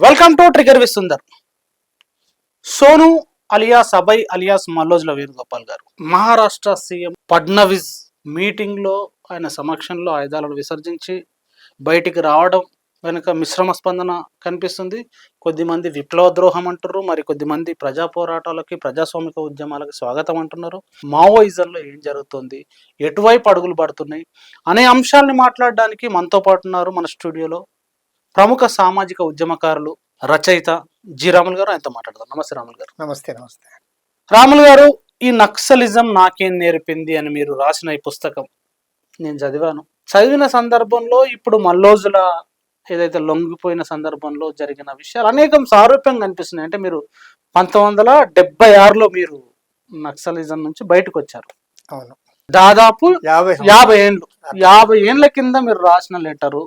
Welcome to trigger with Sundar. Sonu alias Abhay alias Mallojula Venugopal garu Maharashtra CM Fadnavis meeting లో ఆయన సమక్షంలో ఆయుధాలను విసర్జించి బయటికి రావడం వెనుక మిశ్రమ స్పందన కనిపిస్తుంది. కొద్దిమంది విప్లవ ద్రోహం అంటున్నారు, మరి కొద్దిమంది ప్రజా పోరాటాలకి ప్రజాస్వామిక ఉద్యమాలకి స్వాగతం అంటున్నారు. మావోయిజంలో ఏం జరుగుతుంది, ఎటువైపు అడుగులు పడుతున్నాయి అనే అంశాలని మాట్లాడడానికి మనతో పాటు ఉన్నారు మన స్టూడియోలో ప్రముఖ సామాజిక ఉద్యమకారులు, రచయిత జి రాములు గారు. ఆయనతో మాట్లాడదాం. నమస్తే రాములు గారు. నమస్తే. నమస్తే రాములు గారు, ఈ నక్సలిజం నాకేం నేర్పింది అని మీరు రాసిన ఈ పుస్తకం నేను చదివాను. చదివిన సందర్భంలో ఇప్పుడు మల్లోజుల ఏదైతే లొంగిపోయిన సందర్భంలో జరిగిన విషయాలు అనేకం సారూప్యంగా కనిపిస్తున్నాయి. అంటే మీరు 1976లో మీరు నక్సలిజం నుంచి బయటకు వచ్చారు. అవును, దాదాపు 50 ఏళ్ళు 50 ఏళ్ళ కింద మీరు రాసిన లెటరు,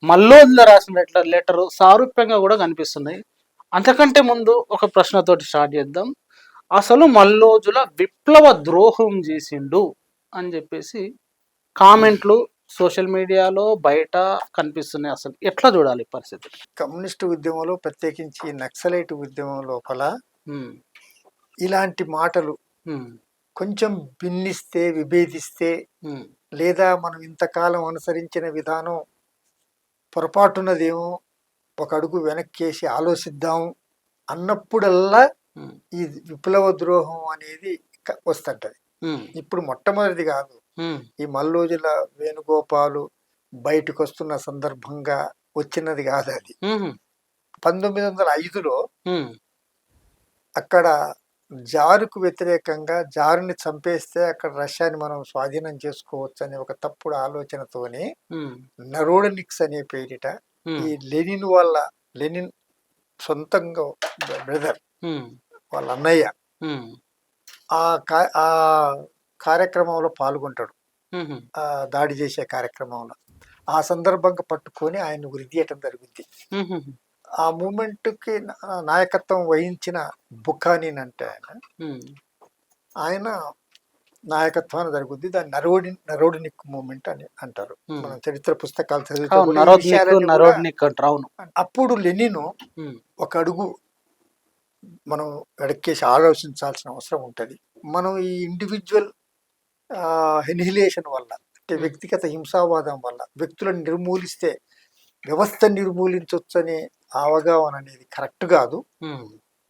మల్లోజుల రాసిన లెటరు సారూప్యంగా కూడా కనిపిస్తున్నాయి. అంతకంటే ముందు ఒక ప్రశ్నతోటి స్టార్ట్ చేద్దాం. అసలు మల్లోజుల విప్లవ ద్రోహం చేసిండు అని చెప్పేసి కామెంట్లు సోషల్ మీడియాలో బయట కనిపిస్తున్నాయి. అసలు ఎట్లా చూడాలి పరిస్థితి? కమ్యూనిస్టు ఉద్యమంలో, ప్రత్యేకించి నక్సలైట్ ఉద్యమం లోపల ఇలాంటి మాటలు కొంచెం భిన్నిస్తే, విభేదిస్తే, లేదా మనం ఇంతకాలం అనుసరించిన విధానం పొరపాటున్నదేమో, ఒక అడుగు వెనక్కేసి ఆలోచిద్దాం అన్నప్పుడల్లా ఈ విప్లవ ద్రోహం అనేది వస్తుంటది. ఇప్పుడు మొట్టమొదటిది కాదు, ఈ మల్లోజుల వేణుగోపాలు బయటకు వస్తున్న సందర్భంగా వచ్చినది కాదు. అది 1905లో అక్కడ జారుకు వ్యతిరేకంగా, జారుని చంపేస్తే అక్కడ రష్యాని మనం స్వాధీనం చేసుకోవచ్చు అనే ఒక తప్పుడు ఆలోచనతోనే నరోడనిక్స్ అనే పేరిట ఈ లెనిన్ సొంతంగా బ్రదర్ వాళ్ళ అన్నయ్య ఆ కార్యక్రమంలో పాల్గొంటాడు, ఆ దాడి చేసే కార్యక్రమంలో. ఆ సందర్భంగా పట్టుకొని ఆయన ఉరిదీయటం జరుగుద్ది. ఆ మూమెంట్ కి నాయకత్వం వహించిన బుఖానిన్ అంటే ఆయన నాయకత్వాన్ని జరుగుద్ది. దాన్ని నరోడినిక్ మూమెంట్ అని అంటారు. మనం చరిత్ర పుస్తకాలు చదివితే. అప్పుడు లెనిన్ ఒక అడుగు మనం వెనక్కేసి ఆలోచించాల్సిన అవసరం ఉంటుంది. మనం ఈ ఇండివిజువల్ ఎనిహిలేషన్ వల్ల, అంటే వ్యక్తిగత హింసావాదం వల్ల వ్యక్తులను నిర్మూలిస్తే వ్యవస్థ నిర్మూలించవచ్చు అనే అవగాహన అనేది కరెక్ట్ కాదు.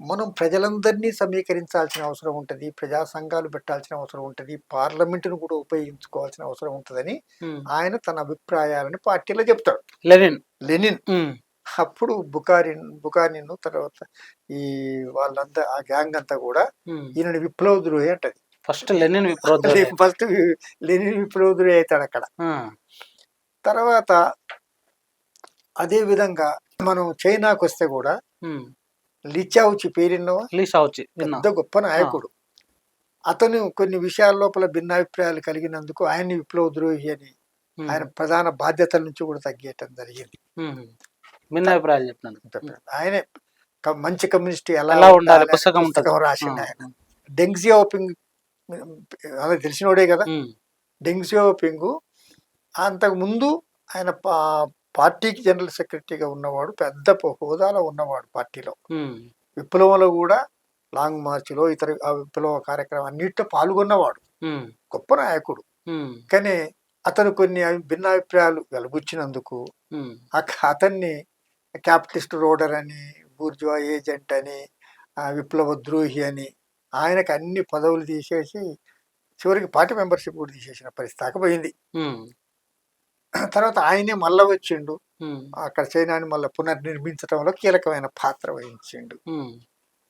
మనం ప్రజలందరినీ సమీకరించాల్సిన అవసరం ఉంటుంది, ప్రజా సంఘాలు పెట్టాల్సిన అవసరం ఉంటుంది, పార్లమెంటును కూడా ఉపయోగించుకోవాల్సిన అవసరం ఉంటుందని ఆయన తన అభిప్రాయాలని పార్టీలో చెప్తాడు లెనిన్. అప్పుడు బుకానిన్ తర్వాత ఈ వాళ్ళంతా, ఆ గ్యాంగ్ అంతా కూడా ఈయన విప్లవ ద్రోహి అంటది. ఫస్ట్ లెనిన్ విప్లవ ద్రోహి అవుతాడు అక్కడ. తర్వాత అదే విధంగా మనం చైనాకు వస్తే కూడా లిచావుచి పేరున్నవా, పెద్ద గొప్ప నాయకుడు. అతను కొన్ని విషయాల లోపల భిన్నాభిప్రాయాలు కలిగినందుకు ఆయన్ని విప్లవ ద్రోహి అని ఆయన ప్రధాన బాధ్యతల నుంచి కూడా తగ్గేయటం జరిగింది. ఆయనే మంచి కమ్యూనిస్ట్ ఎలా ఉండాలి పుస్తకం రాసింది ఆయన. డెంగ్ సియాఓపింగ్ అదే తెలిసినోడే కదా. డెంగ్ సియాఓపింగ్ అంతకు ముందు ఆయన పార్టీకి జనరల్ సెక్రటరీగా ఉన్నవాడు, పెద్ద హోదాలో ఉన్నవాడు పార్టీలో. విప్లవంలో కూడా లాంగ్ మార్చ్లో ఇతర విప్లవ కార్యక్రమం అన్నిటిలో పాల్గొన్నవాడు, గొప్ప నాయకుడు. కానీ అతను కొన్ని భిన్నాభిప్రాయాలు వెలుబుచ్చినందుకు అతన్ని క్యాపిటలిస్ట్ రోడర్ అని, బూర్జువా ఏజెంట్ అని, విప్లవ ద్రోహి అని ఆయనకు అన్ని పదవులు తీసేసి చివరికి పార్టీ మెంబర్షిప్ కూడా తీసేసిన పరిస్థితి దాకపోయింది. తర్వాత ఆయనే మళ్ళా వచ్చిండు, అక్కడ చైనాని మళ్ళీ పునర్నిర్మించడంలో కీలకమైన పాత్ర వహించిండు.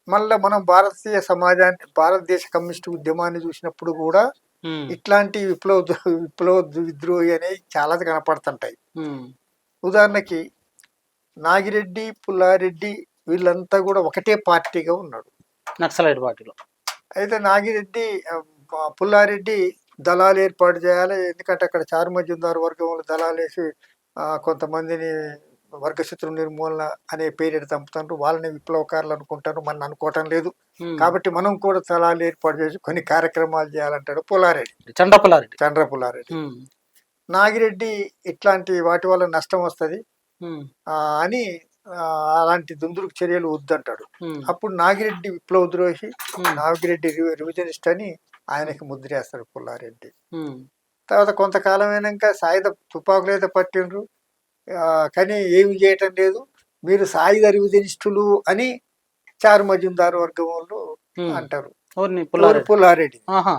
మళ్ళా మనం భారతీయ సమాజాన్ని, భారతదేశ కమ్యూనిస్టు ఉద్యమాన్ని చూసినప్పుడు కూడా ఇట్లాంటి విప్లవ విద్రోహి అనేవి చాలా కనపడుతుంటాయి. ఉదాహరణకి నాగిరెడ్డి, పుల్లారెడ్డి వీళ్ళంతా కూడా ఒకటే పార్టీగా ఉన్నాడు నక్సలైట్ పార్టీలో. అయితే నాగిరెడ్డి, పుల్లారెడ్డి దళాలు ఏర్పాటు చేయాలి, ఎందుకంటే అక్కడ చారుమజుందారు వర్గంలో దళాలేసి కొంతమందిని వర్గశత్రు నిర్మూలన అనే పేరు చంపుతారు, వాళ్ళని విప్లవకారులు అనుకుంటారు, మనం అనుకోవటం లేదు, కాబట్టి మనం కూడా దళాలు ఏర్పాటు చేసి కొన్ని కార్యక్రమాలు చేయాలంటాడు చండ్ర పుల్లారెడ్డి. నాగిరెడ్డి ఇట్లాంటి వాటి వల్ల నష్టం వస్తుంది అని అలాంటి దుందుడుకు చర్యలు వద్దంటాడు. ఉమ్, అప్పుడు నాగిరెడ్డి విప్లవ ద్రోహి, ఉమ్, నాగిరెడ్డి రివిజనిస్ట్ అని ఆయనకి ముద్రేస్తాడు పుల్లారెడ్డి. ఉమ్, తర్వాత కొంతకాలం అయినాక సాయుధ తుపాకులు అయితే పట్టిండ్రు, కానీ ఏమి చేయటం లేదు, మీరు సాయుధ రివిజనిస్టులు అని చారు మజుందారు వర్గం వాళ్ళు ఉమ్. అంటారు. ఎవరిని? ఎవరు? పుల్లారెడ్డి. పుల్లారెడ్డి. ఆహా.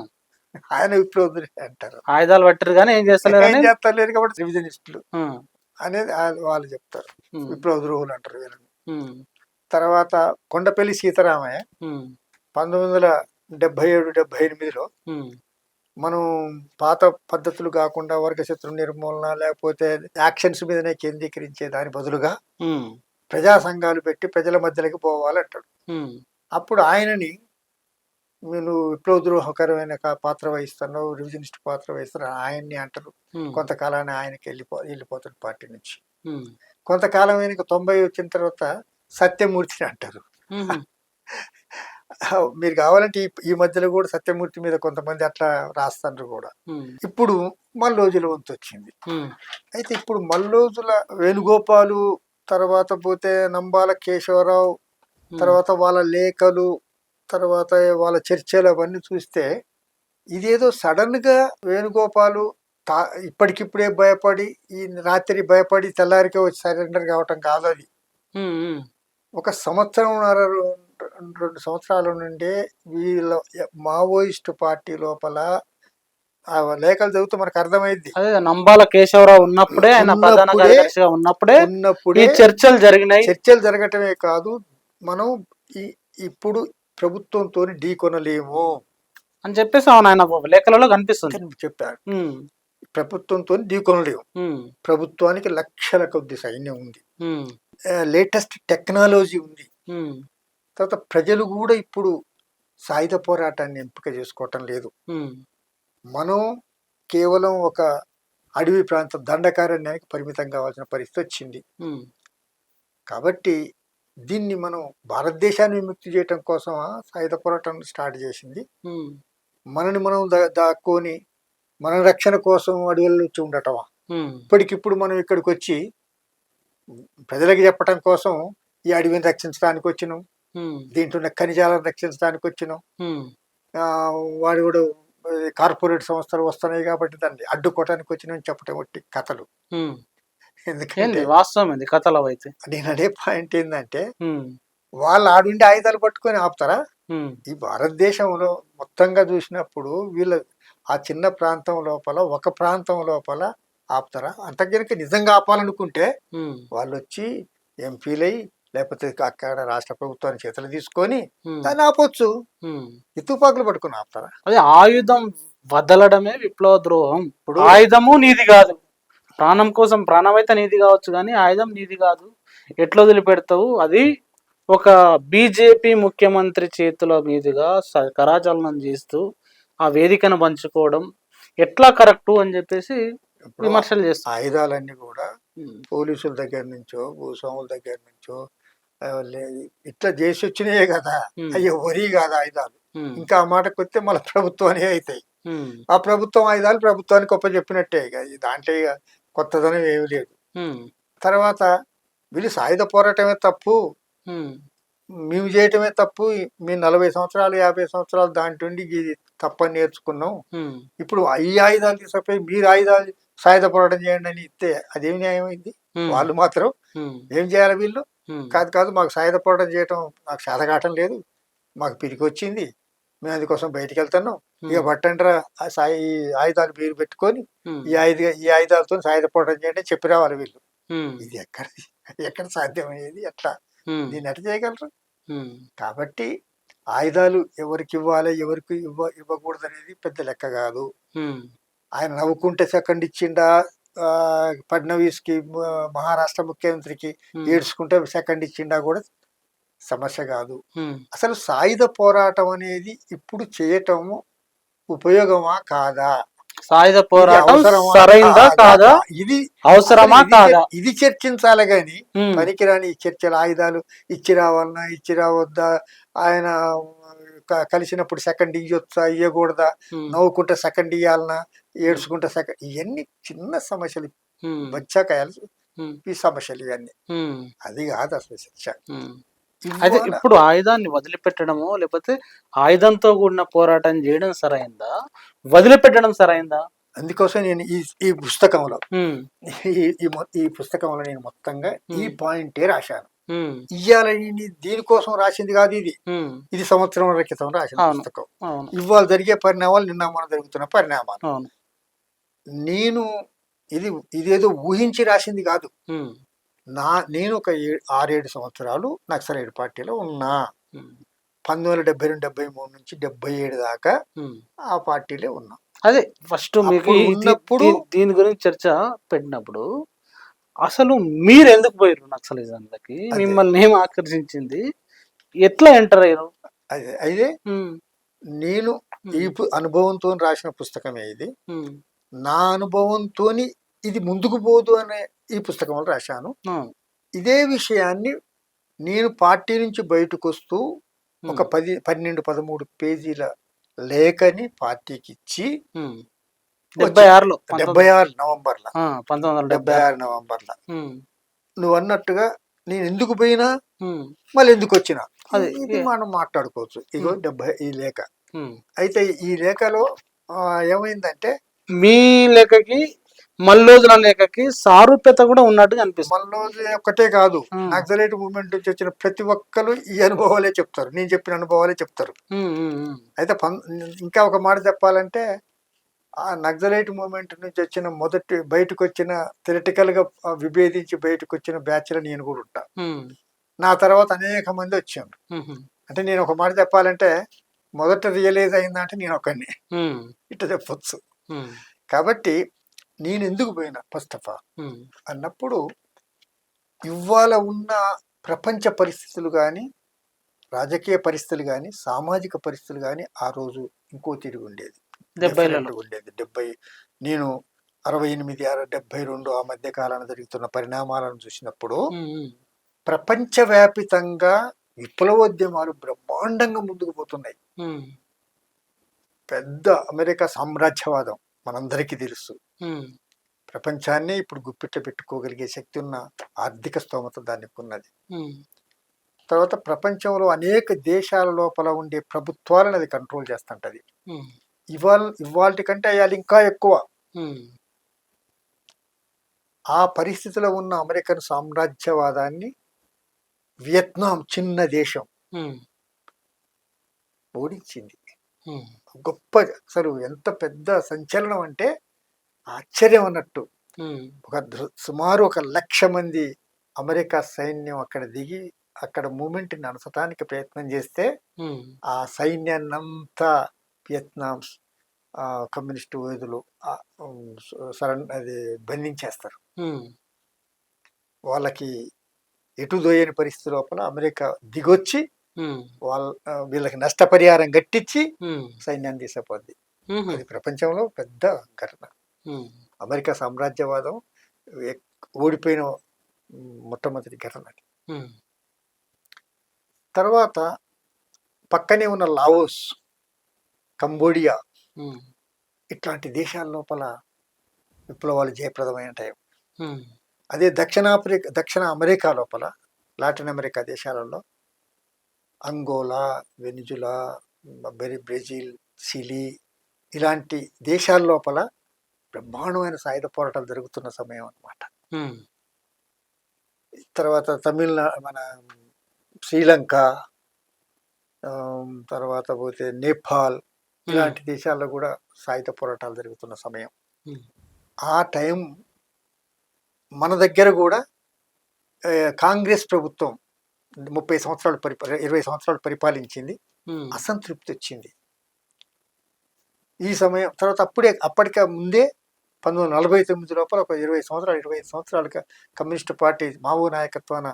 ఆయన విప్లవ ద్రోహి అంటారు. ఆయుధాలు పట్టారు కానీ ఏం ఏం చేస్తలేరని. చేస్తలేరు కాబట్టి రివిజనిస్టులు ఉమ్, అనేది వాళ్ళు చెప్తారు. ఉమ్, విప్లవ ద్రోహులు అంటారు వీళ్ళని. ఉమ్, తర్వాత కొండపల్లి సీతారామయ్య ఉమ్, 1977-78లో ఉమ్, మనం పాత పద్ధతులు కాకుండా వర్గశత్రు నిర్మూలన లేకపోతే యాక్షన్స్ మీదనే కేంద్రీకరించే దాని బదులుగా ఉమ్, ప్రజా సంఘాలు పెట్టి ప్రజల మధ్యలోకి పోవాలంటాడు. ఉమ్, అప్పుడు ఆయనని నువ్వు విప్లవ ద్రోహకరమైన పాత్ర వహిస్తున్నావు, రివిజనిస్ట్ పాత్ర వహిస్తున్నావు ఆయన్ని అంటారు. ఉమ్, కొంతకాలాన్ని ఆయనకి వెళ్ళిపోతాడు పార్టీ నుంచి. ఉమ్, కొంతకాలం ఆయనకు 90 వచ్చిన తర్వాత సత్యమూర్తిని అంటారు. ఉమ్, మీరు కావాలంటే ఈ మధ్యలో కూడా సత్యమూర్తి మీద కొంతమంది అట్లా రాస్తారు కూడా. ఉమ్, ఇప్పుడు మల్లోజుల వంతు వచ్చింది. ఉమ్, అయితే ఇప్పుడు మల్లోజుల వేణుగోపాలు, తర్వాత పోతే నంబాల కేశవరావు, తర్వాత వాళ్ళ లేఖలు, తర్వాత వాళ్ళ చర్చలు అవన్నీ చూస్తే ఇదేదో సడన్ గా వేణుగోపాలు ఇప్పటికిప్పుడే భయపడి ఈ రాత్రి భయపడి తెల్లారికే వచ్చి సరెండర్ కావటం కాదు. అది ఉమ్, ఉమ్. ఒక 2 సంవత్సరాల నుండే వీళ్ళ మావోయిస్టు పార్టీ లోపల ఆ లేఖలు చదివితే మనకు అర్థమైంది. అదే నంబాల కేశవరావు ఉన్నప్పుడే, ఆయన ప్రధాన కార్యదర్శిగా ఉన్నప్పుడే ఈ చర్చలు జరిగినాయి. చర్చలు జరగటమే కాదు, మనం ఇప్పుడు ప్రభుత్వంతో ఢీకొనలేము అని చెప్పేసి అవును ఆయన లేఖలలో కనిపిస్తుంది. చెప్పారు. ఉమ్, ప్రభుత్వంతో ఢీకొనలేము, ఉమ్, ప్రభుత్వానికి లక్షల కొద్ది సైన్యం ఉంది, ఉమ్, లేటెస్ట్ టెక్నాలజీ ఉంది. ఉమ్, తర్వాత ప్రజలు కూడా ఇప్పుడు సాయుధ పోరాటాన్ని ఎంపిక చేసుకోవటం లేదు. ఉమ్, మనం కేవలం ఒక అడవి ప్రాంతం దండకారణ్యానికి పరిమితం కావాల్సిన పరిస్థితి వచ్చింది. ఉమ్, కాబట్టి దీన్ని మనం భారతదేశాన్ని విముక్తి చేయటం కోసం సాయుధ పోరాటం స్టార్ట్ చేసింది. ఉమ్, మనని మనం దాక్కొని మన రక్షణ కోసం అడవుల్లో వచ్చి ఉండటమా? ఉమ్, ఇప్పటికిప్పుడు మనం ఇక్కడికి వచ్చి ప్రజలకు చెప్పటం కోసం ఈ అడవిని రక్షించడానికి వచ్చినాం, ఉమ్, దీంట్లో ఉన్న ఖనిజాలను రక్షించడానికి వచ్చినాం. ఉమ్, వాడు కూడా కార్పొరేట్ సంస్థలు వస్తున్నాయి కాబట్టి దాన్ని అడ్డుకోవటానికి వచ్చినాం చెప్పటం ఒట్టి కథలు. ఉమ్. ఎందుకంటే వాస్తవం ఏంది కథలో అయితే? నేను అనే పాయింట్ ఏంటంటే, ఉమ్, వాళ్ళు ఆడుండి ఆయుధాలు పట్టుకొని ఆపుతారా? ఉమ్, ఈ భారతదేశంలో మొత్తంగా చూసినప్పుడు వీళ్ళ ఆ చిన్న ప్రాంతం లోపల ఒక ప్రాంతం లోపల ఆపుతారా? అంతకనుక నిజంగా ఆపాలనుకుంటే ఉమ్, వాళ్ళు వచ్చి ఎంపీలై లేకపోతే అక్కడ రాష్ట్ర ప్రభుత్వాన్ని చేతులు తీసుకొని ఉమ్, దాన్ని ఆపొచ్చు. ఉమ్. ఈ తుపాకులు పట్టుకొని ఆపుతారా? అదే ఆయుధం వదలడమే విప్లవ ద్రోహం. ఇప్పుడు ఆయుధము నీది కాదు, ప్రాణం కోసం ప్రాణం అయితే నీది కావచ్చు కానీ ఆయుధం నీది కాదు. ఎట్లా వదిలిపెడతావు? అది ఒక బీజేపీ ముఖ్యమంత్రి చేతుల మీదుగా కరాచలనం చేస్తూ ఆ వేదికను పంచుకోవడం ఎట్లా కరెక్టు అని చెప్పేసి ఇప్పుడు విమర్శలు చేస్తారు. ఆయుధాలన్నీ కూడా ఉమ్, పోలీసుల దగ్గర నుంచో భూస్వాముల దగ్గర నుంచో ఇట్లా చేసి వచ్చినాయే కదా, ఉమ్, అయ్యో వరి కాదు ఆయుధాలు. ఉమ్, ఇంకా ఆ మాటకు వస్తే మళ్ళీ ప్రభుత్వానికి అవుతాయి. ఉమ్, ఆ ప్రభుత్వం ఆయుధాలు ప్రభుత్వానికి గొప్ప చెప్పినట్టే ఇక దాంట్లో ఇక కొత్తదనం ఏమి లేదు. ఉమ్, తర్వాత వీళ్ళు సాయుధ పోరాటమే తప్పు, ఉమ్, మేము చేయటమే తప్పు, మేము 40 సంవత్సరాలు 50 సంవత్సరాలు దాంట్లోండి ఇది తప్పని నేర్చుకున్నాం, ఉమ్, ఇప్పుడు ఈ ఆయుధాలు తీసుకుపోయి మీరు ఆయుధాలు సాయుధ పోరాటం చేయండి అని ఇస్తే అదేమి న్యాయమైంది? ఉమ్, వాళ్ళు మాత్రం ఉమ్, ఏం చేయాలి? వీళ్ళు ఉమ్, కాదు మాకు సాయుధ పోరాటం చేయటం నాకు చేతకాటం లేదు, మాకు పిరికి వచ్చింది, మేము అందుకోసం బయటికి వెళ్తున్నాం, ఇక పట్టండ్రా ఈ ఆయుధాలు మీరు పెట్టుకొని ఉమ్, ఈ ఆయుధాలతో సాయుధ పోరాటం చేయండి అని చెప్పి రావాలి వీళ్ళు. ఉమ్, ఇది ఎక్కడ సాధ్యమయ్యేది? ఎట్లా ఉమ్, దీన్ని ఎట్లా చేయగలరు? ఉమ్, కాబట్టి ఆయుధాలు ఎవరికి ఇవ్వాలి ఎవరికి ఇవ్వకూడదు అనేది పెద్ద లెక్క కాదు. ఉమ్, ఆయన నవ్వుకుంటే సెకండ్ ఇచ్చిండా, ఫడ్నవీస్కి మహారాష్ట్ర ముఖ్యమంత్రికి ఉమ్, ఏడ్చుకుంటే సెకండ్ ఇచ్చిండా కూడా సమస్య కాదు. ఉమ్. అసలు సాయుధ పోరాటం అనేది ఇప్పుడు చేయటము ఉపయోగమా కాదా? సాయుధ ఇది పోరాటం అవసరమా సరైందా కాదా? ఇది అవసరమా అసలు కాదా? ఇది చర్చించాలి గాని ఉమ్, పనికిరాని చర్చలు ఆయుధాలు ఇచ్చి రావాలన్నా ఇచ్చి రావద్దా, ఆయన కలిసినప్పుడు సెకండ్ ఇయ్యొచ్చా ఇయ్యకూడదా, ఉమ్, నవ్వుకుంటే సెకండ్ ఇయ్యాలన్నా ఏడ్చుకుంటే సెకండ్, ఇవన్నీ చిన్న సమస్యలు ఉమ్, వచ్చాక ఈ సమస్యలు ఇవన్నీ. అది కాదు అసలు శిక్ష. అయితే ఇవాళ ఇప్పుడు ఆయుధాన్ని వదిలిపెట్టడమో లేకపోతే ఆయుధంతో కూడిన పోరాటం చేయడం సరైందా, వదిలిపెట్టడం సరైందా? అందుకోసం నేను ఈ పుస్తకంలో ఈ పుస్తకంలో నేను మొత్తంగా ఈ పాయింటే రాశాను. ఇవాళ దీనికోసం రాసింది కాదు ఇది. ఇది సంవత్సరం క్రితం రాసిన పుస్తకం. ఇవాళ జరిగే పరిణామాలు నిన్న మనం జరుగుతున్న పరిణామాలు. నేను ఇదేదో ఊహించి రాసింది కాదు. నేను ఒక 6-7 సంవత్సరాలు నక్సలైట్ పార్టీలో ఉన్నా. 1972-73 నుంచి 77 దాకా ఆ పార్టీలో ఉన్నా. అదే ఫస్ట్ మీకు ఉన్నప్పుడు దీని గురించి చర్చ పెట్టినప్పుడు అసలు మీరు ఎందుకు పోయారు నక్సలిజంలకి? మిమ్మల్ని ఏం ఆకర్షించింది? ఎట్లా ఎంటర్ అయ్యారు? అయితే నేను ఈ అనుభవంతో రాసిన పుస్తకమే ఇది. నా అనుభవంతో ఇది ముందుకు పోదు అనే ఈ పుస్తకంలో రాశాను. ఇదే విషయాన్ని నేను పార్టీ నుంచి బయటకు వస్తూ ఒక 12-13 పేజీల లేఖని పార్టీకి ఇచ్చి 76 నవంబర్లో 1976 నవంబర్లో నువ్వు అన్నట్టుగా నేను ఎందుకు పోయినా మళ్ళీ ఎందుకు వచ్చినా ఇది మనం మాట్లాడుకోవచ్చు. ఇగో 70 ఈ లేఖ. అయితే ఈ లేఖలో ఏమైందంటే మీ లేఖకి మల్లోజుల లేఖకి సారూప్యత కూడా ఉన్నట్టుగా అనిపిస్తుంది. మల్లోజు ఒక్కటే కాదు, నక్సలైట్ మూవ్మెంట్ నుంచి వచ్చిన ప్రతి ఒక్కరు ఈ అనుభవాలే చెప్తారు. నేను చెప్పిన అనుభవాలే చెప్తారు. అయితే ఇంకా ఒక మాట చెప్పాలంటే ఆ నక్సలైట్ మూవ్మెంట్ నుంచి వచ్చిన బయటకు వచ్చిన థియరిటికల్ గా విభేదించి బయటకు వచ్చిన బ్యాచ్ లో నేను కూడా ఉంటా. నా తర్వాత అనేక మంది వచ్చాను. అంటే నేను ఒక మాట చెప్పాలంటే మొదట రియలైజ్ అయిందంటే నేను ఒకడిని ఇట్లా చెప్పొచ్చు. కాబట్టి నేను ఎందుకు పోయినా ఫస్ట్ ఆఫ్ ఆల్ అన్నప్పుడు ఇవాళ ఉన్న ప్రపంచ పరిస్థితులు కానీ, రాజకీయ పరిస్థితులు కానీ, సామాజిక పరిస్థితులు కానీ ఆ రోజు ఇంకో తిరిగి ఉండేది. 70 నేను 68-72 ఆ మధ్య కాలాన జరుగుతున్న పరిణామాలను చూసినప్పుడు ప్రపంచవ్యాపితంగా విప్లవోద్యమాలు బ్రహ్మాండంగా ముందుకు పోతున్నాయి. పెద్ద అమెరికా సామ్రాజ్యవాదం మనందరికీ తెలుసు. ప్రపంచాన్ని ఇప్పుడు గుప్పిట్లో పెట్టుకోగలిగే శక్తి ఉన్న ఆర్థిక స్తోమత దానికి ఉన్నది. తర్వాత ప్రపంచంలో అనేక దేశాల లోపల ఉండే ప్రభుత్వాలను అది కంట్రోల్ చేస్తుంటది. ఇవాళ కంటే అయ్యాలి ఇంకా ఎక్కువ. ఆ పరిస్థితిలో ఉన్న అమెరికన్ సామ్రాజ్యవాదాన్ని వియత్నాం చిన్న దేశం ఓడించింది. గొప్ప, అసలు ఎంత పెద్ద సంచలనం అంటే ఆశ్చర్యం అన్నట్టు. సుమారు 1,00,000 మంది అమెరికా సైన్యం అక్కడ దిగి అక్కడ మూమెంట్ ని అనసటానికి ప్రయత్నం చేస్తే ఆ సైన్యాన్ని అంతా వియత్నాం కమ్యూనిస్టు యోధులు అది బంధించేస్తారు. వాళ్ళకి ఎటు దోయని పరిస్థితి లోపల అమెరికా దిగొచ్చి వీళ్ళకి నష్టపరిహారం గట్టించి సైన్యాన్ని తీసుకుపోద్ది. అది ప్రపంచంలో పెద్ద ఘటన. అమెరికా సామ్రాజ్యవాదం ఓడిపోయిన మొట్టమొదటి ఘటన. తర్వాత పక్కనే ఉన్న లావోస్, కంబోడియా ఇట్లాంటి దేశాల లోపల విప్లవాలు జయప్రదమైన టైం. అదే దక్షిణ అమెరికా లోపల, లాటిన్ అమెరికా దేశాలలో అంగోలా, వెనిజులా, బ్రెజిల్, చిలీ ఇలాంటి దేశాల లోపల బ్రహ్మాండమైన సాయుధ పోరాటాలు జరుగుతున్న సమయం అన్నమాట. తర్వాత మన శ్రీలంక, తర్వాత పోతే నేపాల్ ఇలాంటి దేశాల్లో కూడా సాయుధ పోరాటాలు జరుగుతున్న సమయం. ఆ టైం మన దగ్గర కూడా కాంగ్రెస్ ప్రభుత్వం 20 సంవత్సరాలు పరిపాలించింది. అసంతృప్తి వచ్చింది ఈ సమయం. తర్వాత అప్పటికే ముందే 1949 లోపల ఒక 25 సంవత్సరాలుగా కమ్యూనిస్ట్ పార్టీ మావో నాయకత్వాన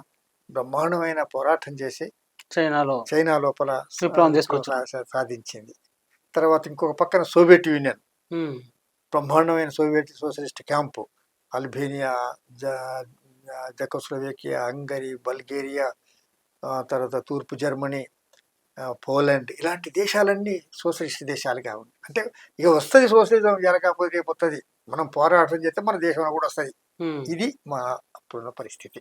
బ్రహ్మాండమైన పోరాటం చేసి చైనా లోపల సాధించింది. తర్వాత ఇంకొక పక్కన సోవియట్ యూనియన్, బ్రహ్మాండమైన socialist camp, Albania, Czechoslovakia, Hungary, Bulgaria, తర్వాత తూర్పు జర్మనీ, పోలాండ్ ఇలాంటి దేశాలన్నీ సోషలిస్ట్ దేశాలుగా ఉన్నాయి. అంటే ఇక వస్తుంది సోషలిజం, జరగకపోతే రేపు వస్తుంది. మనం పోరాటం చేస్తే మన దేశంలో కూడా వస్తుంది. ఇది మా అప్పుడున్న పరిస్థితి.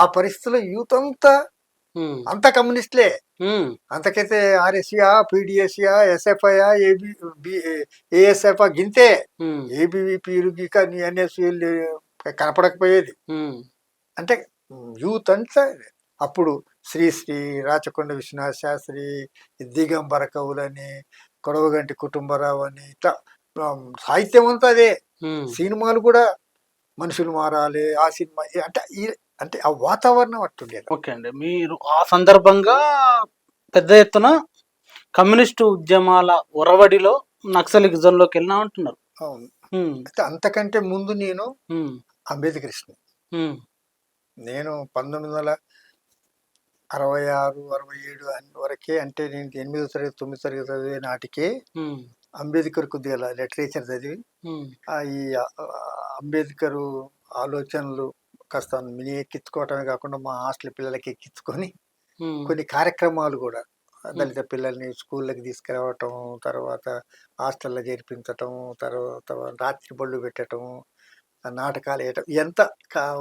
ఆ పరిస్థితిలో యూత్ అంతా కమ్యూనిస్టులే. అంతకైతే ఆర్ఎస్యా, పీడిఎస్యా, ఎస్ఎఫ్ఐయా, ఏఎస్ఎఫ్ గింతే. ఏబీవీపీలు ఎన్ఎస్యూలు కనపడకపోయేది. అంటే యూత్ అంతా అప్పుడు శ్రీశ్రీ, రాచకొండ విశ్వనాథ శాస్త్రి, దిగంబర కవులని, కొడవగంటి కుటుంబరావు అని, ఇట్లా సాహిత్యం అంతా అదే. సినిమాలు కూడా మనుషులు మారాలి, ఆ సినిమా అంటే ఆ వాతావరణం అట్టుండేది. ఓకే అండి, మీరు ఆ సందర్భంగా పెద్ద ఎత్తున కమ్యూనిస్టు ఉద్యమాల ఒరవడిలో నక్సలిజంలోకి వెళ్ళినా అంటున్నారు. అవును. అయితే అంతకంటే ముందు నేను అంబేద్కరిస్ట్ని. నేను 1966, 67 వరకే, అంటే నేను 8వ తరగతి 9వ తరగతి చదివే నాటికే అంబేద్కర్ కొద్దిగా లిటరేచర్ చదివి ఈ అంబేద్కర్ ఆలోచనలు కాస్త మినీ ఎక్కించుకోవటమే కాకుండా మా హాస్టల్ పిల్లలకి ఎక్కించుకొని కొన్ని కార్యక్రమాలు కూడా, దళిత పిల్లల్ని స్కూళ్ళకి తీసుకురావటం, తర్వాత హాస్టల్లో చేర్పించటం, తర్వాత రాత్రి బళ్ళు పెట్టడం, నాటకాలు వేయటం, ఎంత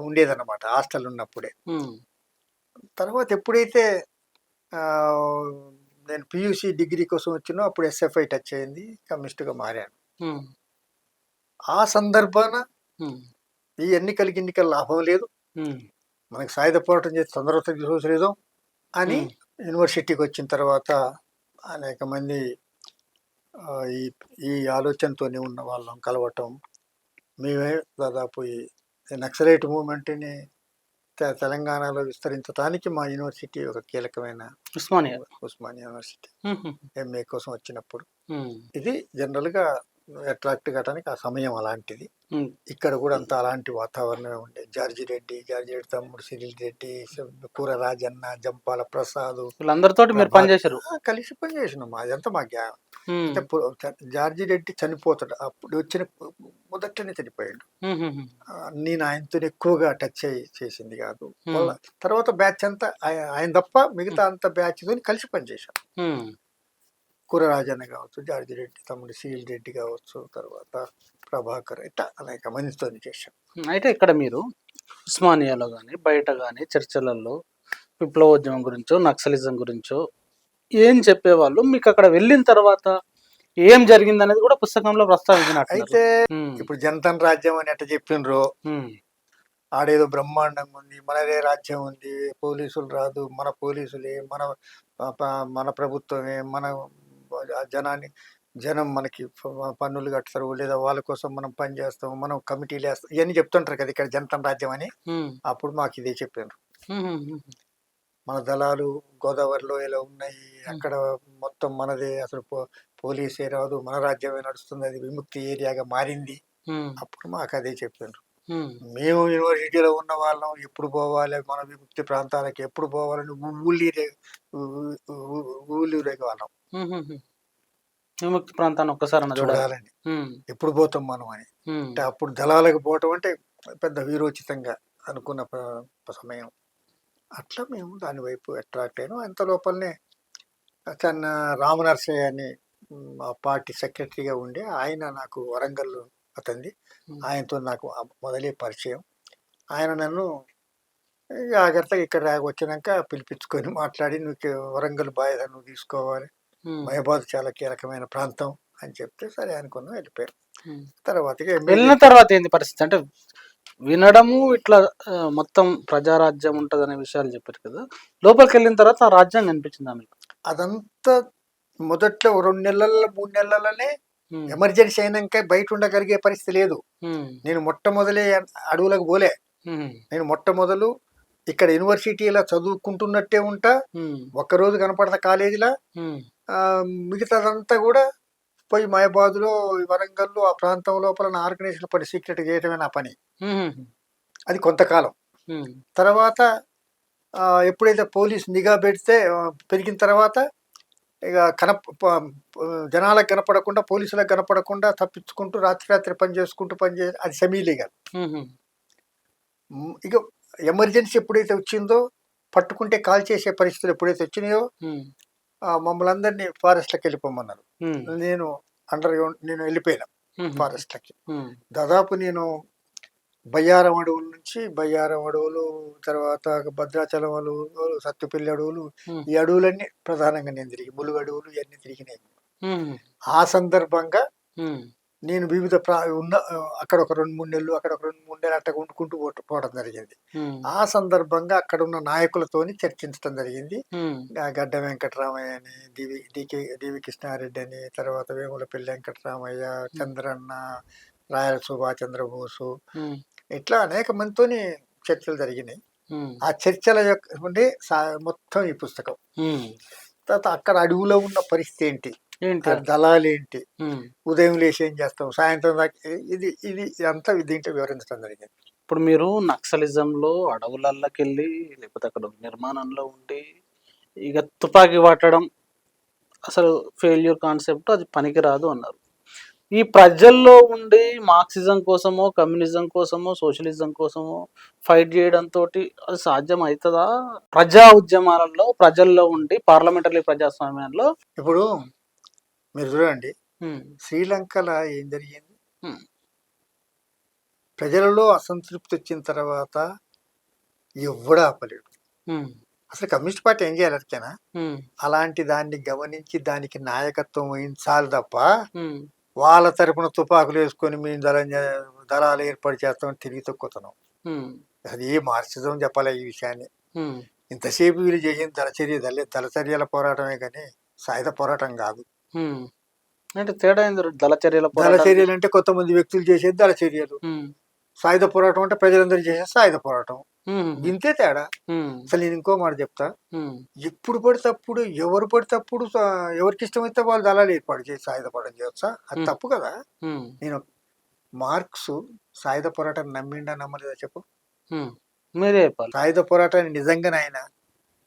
ఉండేదన్నమాట హాస్టల్ ఉన్నప్పుడే. తర్వాత ఎప్పుడైతే నేను పియూసీ డిగ్రీ కోసం వచ్చినో అప్పుడు ఎస్ఎఫ్ఐ టచ్ అయింది, కమ్యూనిస్టుగా మారాను. ఆ సందర్భాన ఈ ఎన్నికల లాభం లేదు, మనకి సాయుధ పోరాటం చేసి తొందరగా చూసలేదు అని యూనివర్సిటీకి వచ్చిన తర్వాత అనేక మంది ఈ ఆలోచనతోనే ఉన్న వాళ్ళం కలవటం. మేమే దాదాపు ఈ నక్సలైట్ మూవ్మెంట్ని తెలంగాణలో విస్తరించడానికి మా యూనివర్సిటీ ఒక కీలకమైన ఉస్మానియా యూనివర్సిటీ ఎంఏ కోసం వచ్చినప్పుడు ఇది జనరల్గా అట్రాక్ట్ కావడానికి ఆ సమయం అలాంటిది. ఇక్కడ కూడా అంతా అలాంటి వాతావరణమే ఉండే. జార్జి రెడ్డి తమ్ముడు సిరిల్ రెడ్డి, కూర రాజన్న, జంపాల ప్రసాద్, వీళ్ళందరితో మీరు పనిచేశారు, కలిసి పనిచేసినాం. అదంతా మా జ్ఞానం. అంటే జార్జి రెడ్డి చనిపోతాడు, అప్పుడు వచ్చిన మొదట్లోనే చనిపోయాడు. నేను ఆయనతో ఎక్కువగా టచ్ చేసింది కాదు. తర్వాత బ్యాచ్ అంతా ఆయన తప్ప మిగతా అంత బ్యాచ్ తో కలిసి పనిచేశాను. కూర రాజన్న కావచ్చు, జార్జి రెడ్డి తమ్ముడు సిరిల్ రెడ్డి కావచ్చు, తర్వాత ప్రభాకర్, ఇట్లా అనేక మందితో చేశాం. అయితే ఇక్కడ మీరు ఉస్మానియాలో కానీ బయట కానీ చర్చలలో విప్లవోద్యమం గురించో నక్సలిజం గురించో ఏం చెప్పేవాళ్ళు, మీకు అక్కడ వెళ్ళిన తర్వాత ఏం జరిగింది అనేది కూడా పుస్తకంలో ప్రస్తావించినట్టు. అయితే ఇప్పుడు జనతన్ రాజ్యం అని ఎట్ట చెప్పిండ్రో, ఆడేదో బ్రహ్మాండంగా ఉంది, మనదే రాజ్యం ఉంది, పోలీసులు రాదు, మన పోలీసులే, మన ప్రభుత్వమే, మన జనం మనకి పన్నులు కడతారు, లేదా వాళ్ళ కోసం మనం పని చేస్తాం, మనం కమిటీలు వేస్తాం, ఇవన్నీ చెప్తుంటారు కదా ఇక్కడ జనతన్ రాజ్యం అని. అప్పుడు మాకు ఇదే చెప్పారు. మన దళాలు గోదావరిలో ఎలా ఉన్నాయి, అక్కడ మొత్తం మనదే, అసలు పోలీసే రాదు, మన రాజ్యమే నడుస్తుంది, అది విముక్తి ఏరియాగా మారింది. అప్పుడు మాకు అదే చెప్పారు. మేము యూనివర్సిటీలో ఉన్న వాళ్ళం, ఎప్పుడు పోవాలి మన విముక్తి ప్రాంతాలకు, ఎప్పుడు పోవాలని ఊళ్ళూరేగే వాళ్ళం. విముక్తి ప్రాంతాన్ని ఒక్కసారి చూడాలని, ఎప్పుడు పోతాం మనం అని. అంటే అప్పుడు దళాలకు పోవటం అంటే పెద్ద వీరోచితంగా అనుకున్న సమయం. అట్లా మేము దాని వైపు అట్రాక్ట్ అయినాం. అంత లోపలనే రామనరసయ్య అని మా పార్టీ సెక్రటరీగా ఉండే ఆయన, నాకు వరంగల్ అతంది, ఆయనతో నాకు మొదలే పరిచయం. ఆయన నన్ను జాగ్రత్తగా ఇక్కడ వచ్చినాక పిలిపించుకొని మాట్లాడి, నువ్వు వరంగల్ బాధ్యత నువ్వు తీసుకోవాలి, మహబాద్ చాలా కీలకమైన ప్రాంతం అని చెప్తే సరే అనుకున్నాం, వెళ్ళిపోయారు. తర్వాత వెళ్ళిన తర్వాత ఏంది పరిస్థితి అంటే, వినడము ఇట్లా మొత్తం ప్రజారాజ్యం ఉంటది అనే విషయాలు చెప్పారు కదా, లోపలికి వెళ్ళిన తర్వాత ఆ రాజ్యం కనిపించింది మీకు? అదంతా మొదట్లో 2 నెలల 3 నెలలనే ఎమర్జెన్సీ అయినాక బయట ఉండగలిగే పరిస్థితి లేదు. నేను మొట్టమొదలే అడవులకు పోలే. నేను మొట్టమొదలు ఇక్కడ యూనివర్సిటీలో చదువుకుంటున్నట్టే ఉంటా, ఒక్కరోజు కనపడతా కాలేజీలో, మిగతాదంతా కూడా పోయి మహబాద్లో, వరంగల్లో, ఆ ప్రాంతం లోపల నా ఆర్గనైజేషన్ పని సీక్రెట్ చేయటమే నా పని. అది కొంతకాలం. తర్వాత ఎప్పుడైతే పోలీస్ నిఘా పెరిగిన తర్వాత ఇక జనాలకు కనపడకుండా, పోలీసులకు కనపడకుండా తప్పించుకుంటూ రాత్రి పని చేసుకుంటూ అది సెమీ లీగల్. ఇక ఎమర్జెన్సీ ఎప్పుడైతే వచ్చిందో, పట్టుకుంటే కాల్ చేసే పరిస్థితులు ఎప్పుడైతే వచ్చినాయో, మమ్మల్ని అందరినీ ఫారెస్ట్లోకి వెళ్ళిపోమన్నారు. నేను వెళ్ళిపోయినా ఫారెస్ట్లకి. దాదాపు నేను బయ్యారం అడవుల నుంచి బయ్యారం అడవులు, తర్వాత భద్రాచలం అడవులు, సత్తుపల్లి అడవులు, ఉమ్, ఈ అడవులన్నీ ప్రధానంగా నేను తిరిగి ములుగు అడవులు ఇవన్నీ తిరిగినాయి. ఉమ్, ఆ సందర్భంగా ఉమ్, నేను వివిధ అక్కడ ఒక 2-3 నెలలు, అక్కడ ఒక 2-3 నెలలు అట్ట వండుకుంటూ పోవడం జరిగింది. ఉమ్, ఆ సందర్భంగా అక్కడ ఉన్న నాయకులతోని చర్చించడం జరిగింది. ఉమ్, గడ్డ వెంకటరామయ్య అని, డివి కృష్ణారెడ్డి అని, తర్వాత వేములపల్లి వెంకటరామయ్య, చంద్రన్న, రాయల సుభాష్ చంద్రబోసు, ఉమ్, ఇట్లా అనేక మందితోని చర్చలు జరిగినాయి. ఉమ్, ఆ చర్చల యొక్క ఉండే మొత్తం ఈ పుస్తకం. ఉమ్. తర్వాత అక్కడ అడవిలో ఉన్న పరిస్థితి ఏంటి, ఏంటి ఆ అది? దళాలు ఏంటి, ఉమ్. ఉదయం లేచి ఏం చేస్తాం, సాయంత్రం దాకా ఇదంతా దీంట్లో వివరించడం జరిగింది. ఇప్పుడు మీరు నక్సలిజంలో అడవులకి వెళ్ళి లేకపోతే అక్కడ నిర్మాణంలో ఉండి ఇక తుపాకీ పట్టడం అసలు ఫెయిల్యూర్ కాన్సెప్ట్, అది పనికిరాదు అన్నారు. ఈ ప్రజల్లో ఉండి మార్క్సిజం కోసమో కమ్యూనిజం కోసమో సోషలిజం కోసమో ఫైట్ చేయడంతో అది సాధ్యం అవుతుందా? ప్రజా ఉద్యమాలలో ప్రజల్లో ఉండి పార్లమెంటరీ ప్రజాస్వామ్యంలో ఇప్పుడు మీరు చూడండి, ఉమ్, శ్రీలంకలో ఏం జరిగింది, ఉమ్, ప్రజలలో అసంతృప్తి వచ్చిన తర్వాత ఎవడు ఆపలేడు. ఉమ్, అసలు కమ్యూనిస్ట్ పార్టీ ఏం చేయాలి అరికేనా, ఉమ్, అలాంటి దాన్ని గమనించి దానికి నాయకత్వం వహించాలి తప్ప ఉమ్, వాళ్ళ తరపున తుపాకులు వేసుకొని మేము దళాలు ఏర్పాటు చేస్తామని తిరిగి తొక్కుతున్నాం. ఉమ్, అది ఏ మార్క్సిజం చెప్పాలి ఈ విషయాన్ని. ఉమ్, ఇంతసేపు వీళ్ళు చేసిన దళచర్యల పోరాటమే కానీ సాయుధ పోరాటం కాదు. ఉమ్. అంటే తేడా ఏంది? దళచర్యల పోరాటాలు. దళచర్యలు అంటే కొంతమంది వ్యక్తులు చేసేది దళచర్యలు, ఉమ్, సాయుధ పోరాటం అంటే ప్రజలందరూ చేసే సాయుధ పోరాటం. ఉమ్, ఇంతే తేడా. ఉమ్, అసలు నేను ఇంకో మాట చెప్తా, ఉమ్, ఎప్పుడు పడితే అప్పుడు ఎవరు పడితే అప్పుడు ఎవరికి ఇష్టమైతే వాళ్ళు దళాలు ఏర్పాటు చేసి సాయుధ పోరాటం చేయొచ్చా? అది తప్పు కదా. ఉమ్, నేను మార్క్స్ సాయుధ పోరాటాన్ని నమ్మిండా నమ్మలేదా చెప్పు. ఉమ్. మీరే చెప్పాలి. సాయుధ పోరాటాన్ని నిజంగానే ఆయన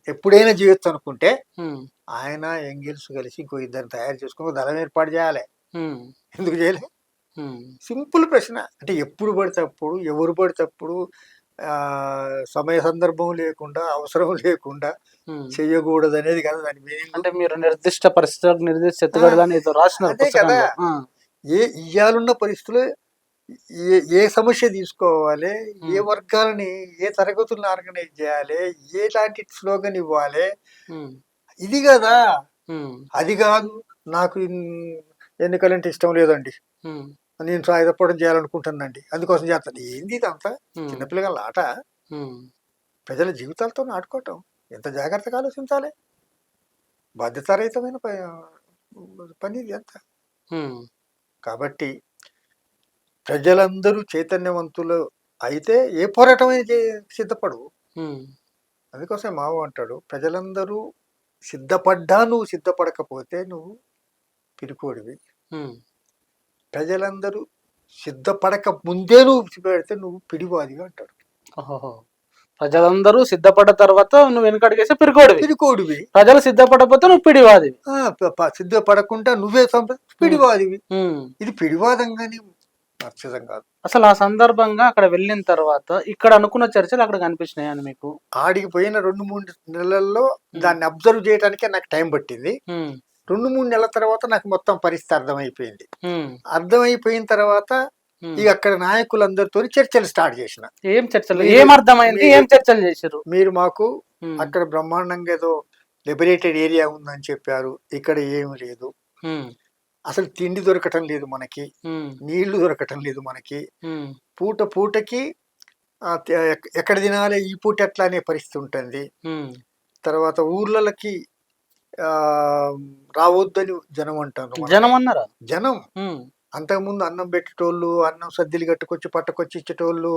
ఎప్పుడైనా చేయొచ్చు అనుకుంటే ఉమ్, ఆయన ఎంగిల్స్ కలిసి ఇంకో ఇద్దరిని తయారు చేసుకుని ఒక దళం ఏర్పాటు చేయాలి. ఉమ్, ఎందుకు చేయలే? ఉమ్, సింపుల్ ప్రశ్న. అంటే ఎప్పుడు పడితే అప్పుడు ఎవరు పడితే అప్పుడు సమయ సందర్భం లేకుండా అవసరం లేకుండా ఉమ్. చెయ్యకూడదు అనేది కదా దాని మీనింగ్. అంటే మీరు నిర్దిష్ట పరిస్థితులకు నిర్దిష్ట ఎత్తుగడదని ఏదో రాసినారు అదే కదా. పుస్తకంలో. ఆ, ఇయ్యాలున్న పరిస్థితులు ఏ సమస్య తీసుకోవాలి, ఏ ఉమ్, వర్గాలని ఏ తరగతులను ఆర్గనైజ్ చేయాలి, ఎలాంటి స్లోగన్ ఇవ్వాలి, ఉమ్, ఇది కదా. ఉమ్, అది కాదు నాకు ఎన్నికలంటే ఇష్టం లేదండి, ఉమ్, నేను సాయుధపడం చేయాలనుకుంటానండి అందుకోసం చేస్తాను. ఏంది ఇదంతా? ఉమ్, చిన్నపిల్లల ఆట. ఉమ్, ప్రజల జీవితాలతో ఆడుకోవటం ఎంత జాగ్రత్తగా ఆలోచించాలి. బాధ్యతారహితమైన పని ఇది అంతా. ఉమ్, కాబట్టి ప్రజలందరూ చైతన్యవంతులు అయితే ఏ పోరాటమైనా సిద్ధపడు. ఉమ్, అందుకోసం మావ అంటాడు, ప్రజలందరూ సిద్ధపడ్డా నువ్వు సిద్ధపడకపోతే నువ్వు పిరికోడివి, ఉమ్. ప్రజలందరూ సిద్ధపడక ముందే నువ్వు పెడితే నువ్వు పిడివాదివి అంటాడు. ఓహో. ప్రజలందరూ సిద్ధపడ్డ తర్వాత నువ్వు వెనకడిగేస్తే పిరికోడివి. పిరికోడివి. ప్రజలు సిద్ధపడకపోతే నువ్వు పిడివాదివి. సిద్ధపడకుండా నువ్వే పిడివాదివి. ఉమ్. ఇది పిడివాదం కానీ మార్క్సిజం కాదు. అసలు ఆ సందర్భంగా అక్కడ వెళ్ళిన తర్వాత ఇక్కడ అనుకున్న చర్చలు అక్కడ కనిపించినాయని మీకు? ఆడికి పోయిన 2-3 నెలల్లో దాన్ని అబ్జర్వ్ చేయడానికే నాకు టైం పట్టింది. 2-3 నెలల తర్వాత నాకు మొత్తం పరిస్థితి అర్థమైపోయింది. అర్థమైపోయిన తర్వాత ఇక అక్కడ నాయకులందరితో చర్చలు స్టార్ట్ చేసిన. ఏం చర్చలు? ఏం అర్థమైంది? ఏం చర్చలు చేశారు? మీరు మాకు అక్కడ బ్రహ్మాండంగా ఏదో లిబరేటెడ్ ఏరియా ఉందని చెప్పారు, ఇక్కడ ఏమి లేదు, అసలు తిండి దొరకటం లేదు మనకి, నీళ్లు దొరకటం లేదు మనకి, పూటకి ఎక్కడ తినాలి ఈ పూట ఎట్లా అనే పరిస్థితి ఉంటుంది. తర్వాత ఊర్లకి రావద్దని జనం అంటారు. జనం అన్నారా? జనం అంతకుముందు అన్నం పెట్టేటోళ్ళు, అన్నం సద్దిలు కట్టుకొచ్చి పట్టుకొచ్చి ఇచ్చేటోళ్ళు,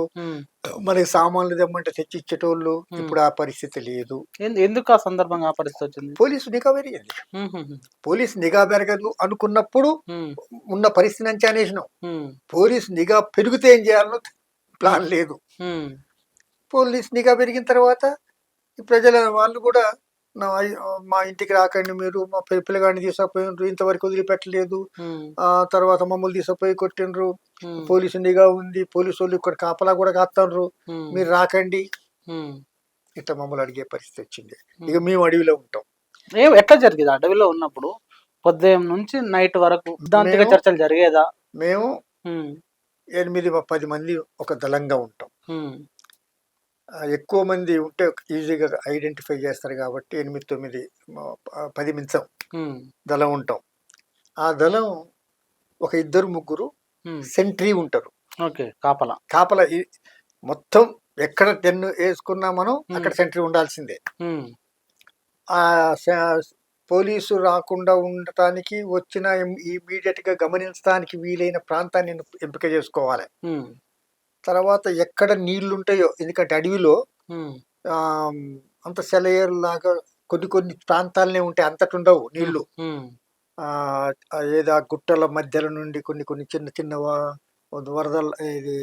మనకి సామాన్లు తెమ్మంటే తెచ్చి ఇచ్చేటోళ్ళు. ఇప్పుడు ఆ పరిస్థితి లేదు. ఎందుకు ఆ సందర్భంగా ఆ పరిస్థితి వచ్చింది? పోలీసు నిఘా పెరిగింది. పోలీసు నిఘా పెరగదు అనుకున్నప్పుడు ఉన్న పరిస్థితి నుంచి అనేసినాం. పోలీసు నిఘా పెరిగితే ఏం చేయాలనో ప్లాన్ లేదు. పోలీసు నిఘా పెరిగిన తర్వాత ప్రజల వాళ్ళు కూడా మా ఇంటికి రాకండి, మీరు మా పిల్లగాడిని తీసుకుపోయినరు, ఇంతవరకు వదిలిపెట్టలేదు, తర్వాత మమ్మల్ని తీసుకుపోయి కొట్టినరు, పోలీసు నిఘా ఉంది, పోలీసు వాళ్ళు ఇక్కడ కాపలా కూడా కాస్తాండ్రు, మీరు రాకండి, ఇట్లా మమ్మల్ని అడిగే పరిస్థితి వచ్చింది. ఇక మేము అడవిలో ఉంటాం. ఎట్లా జరిగేది అడవిలో ఉన్నప్పుడు? ఉదయం నుంచి నైట్ వరకు చర్చలు జరిగేదా? మేము 8-10 మంది ఒక దళంగా ఉంటాం. ఉమ్, ఎక్కువ మంది ఉంటే ఈజీగా ఐడెంటిఫై చేస్తారు కాబట్టి 8-9 10 మించం ఉమ్, దళం ఉంటాం. ఆ దళం ఒక 2-3 ఉమ్. సెంట్రీ ఉంటారు. ఓకే, కాపలా. కాపలా మొత్తం ఎక్కడ 10 వేసుకున్నా మనం అక్కడ ఉమ్, సెంట్రీ ఉండాల్సిందే. ఉమ్, ఆ పోలీసు రాకుండా ఉండటానికి వచ్చిన ఇమీడియట్ గా గమనించడానికి వీలైన ప్రాంతాన్ని ఎంపిక చేసుకోవాలి. ఉమ్, తర్వాత ఎక్కడ నీళ్లు ఉంటాయో, ఎందుకంటే అడవిలో ఉమ్, ఆ అంత సెలయేరు లాగా కొన్ని ప్రాంతాలనే ఉంటాయి, అంతటి ఉండవు ఉమ్, నీళ్లు. ఉమ్, ఏదో ఆ గుట్టల మధ్యలో నుండి కొన్ని చిన్న చిన్న వరదలు, ఇది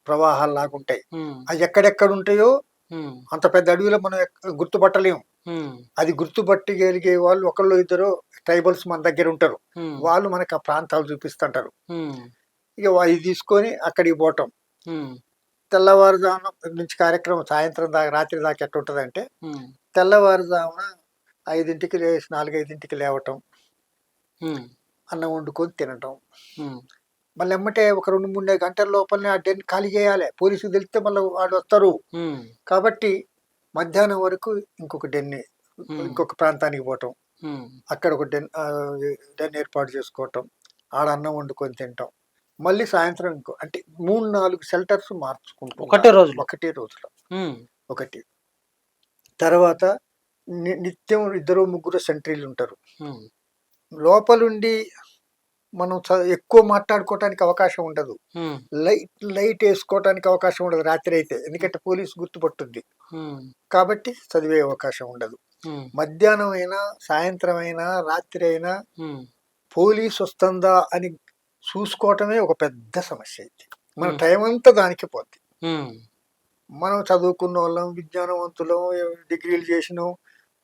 ప్రవాహాలు లాగా ఉంటాయి. ఉమ్, అవి ఎక్కడెక్కడ ఉంటాయో ఉమ్, అంత పెద్ద అడవిలో మనం గుర్తుపట్టలేము. ఉమ్, అది గుర్తుపట్టగలిగే వాళ్ళు ఒకళ్ళు ఇద్దరు ట్రైబల్స్ మన దగ్గర ఉంటారు. ఉమ్, వాళ్ళు మనకు ఆ ప్రాంతాలు చూపిస్తుంటారు. ఉమ్, ఇక ఇది తీసుకొని అక్కడికి పోవటం. ఉమ్, తెల్లవారుజామున నుంచి కార్యక్రమం సాయంత్రం దాకా, రాత్రి దాకా ఎట్లా ఉంటుందంటే, ఉమ్, తెల్లవారుజామున 5ంటికి లేచి 4-5ంటికి లేవటం, ఉమ్, అన్నం వండుకొని తినటం. ఉమ్, మళ్ళీ ఎమ్మటే ఒక 2-3 గంటల లోపలనే ఆ డెన్ ఖాళీ చేయాలి. పోలీసులు తెలిస్తే మళ్ళీ వాళ్ళు వస్తారు. ఉమ్, కాబట్టి మధ్యాహ్నం వరకు ఇంకొక ప్రాంతానికి పోవటం, ఉమ్. అక్కడ ఒక డెన్ ఏర్పాటు చేసుకోవటం, ఆడ అన్నం వండుకొని తింటాం. మళ్ళీ సాయంత్రం అంటే 3-4 షెల్టర్స్ మార్చుకుంటూ ఒకటే రోజులో. ఒకటే రోజులో ఉమ్, ఒకటి. తర్వాత నిత్యం 2-3 సెంట్రీలు ఉంటారు. ఉమ్, లోపలుండి మనం ఎక్కువ మాట్లాడుకోవటానికి అవకాశం ఉండదు. ఉమ్, లైట్ వేసుకోవటానికి అవకాశం ఉండదు రాత్రి అయితే, ఎందుకంటే పోలీసు గుర్తుపట్టుద్ది. ఉమ్, కాబట్టి చదివే అవకాశం ఉండదు. ఉమ్, మధ్యాహ్నం అయినా, సాయంత్రం అయినా, రాత్రి అయినా ఉమ్, పోలీసు వస్తుందా అని చూసుకోవటమే ఒక పెద్ద సమస్య అయితే. మన టైం అంతా దానికి పోద్ది. ఉమ్, మనం చదువుకున్న వాళ్ళం, విజ్ఞానవంతులం, డిగ్రీలు చేసినాం,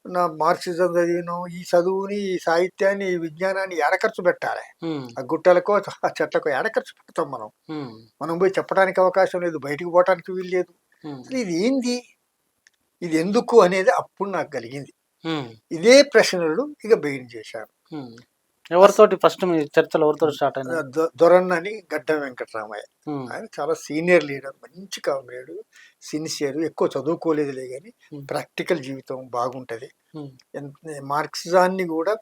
నా మార్క్సిజం చదివినాం. ఈ చదువుని, ఈ సాహిత్యాన్ని, ఈ విజ్ఞానాన్ని ఎడ ఖర్చు పెట్టాలి? ఉమ్, ఆ గుట్టలకో ఆ చెట్లకో ఎడ ఖర్చు పెడతాం మనం? ఉమ్, మనం పోయి చెప్పడానికి అవకాశం లేదు, బయటికి పోవటానికి వీలు లేదు. ఉమ్, అసలు ఇది ఏంది, ఇది ఎందుకు అనేది అప్పుడు నాకు కలిగింది. ఉమ్, ఇదే ప్రశ్నలు ఇక బెయిన్ చేశారు. ఉమ్. ఎవరితోటి ఫస్ట్ మీ చర్చలు ఎవరితో స్టార్ట్ అయినాయి? దొరన్నని గడ్డం వెంకటరామయ్య. ఉమ్, ఆయన చాలా సీనియర్ లీడర్, మంచి కామ్రేడు, సిన్సియర్, ఎక్కువ చదువుకోలేదులే కానీ ఉమ్, ప్రాక్టికల్ జీవితం బాగుంటది. ఉమ్, మార్క్సిజాన్ని కూడా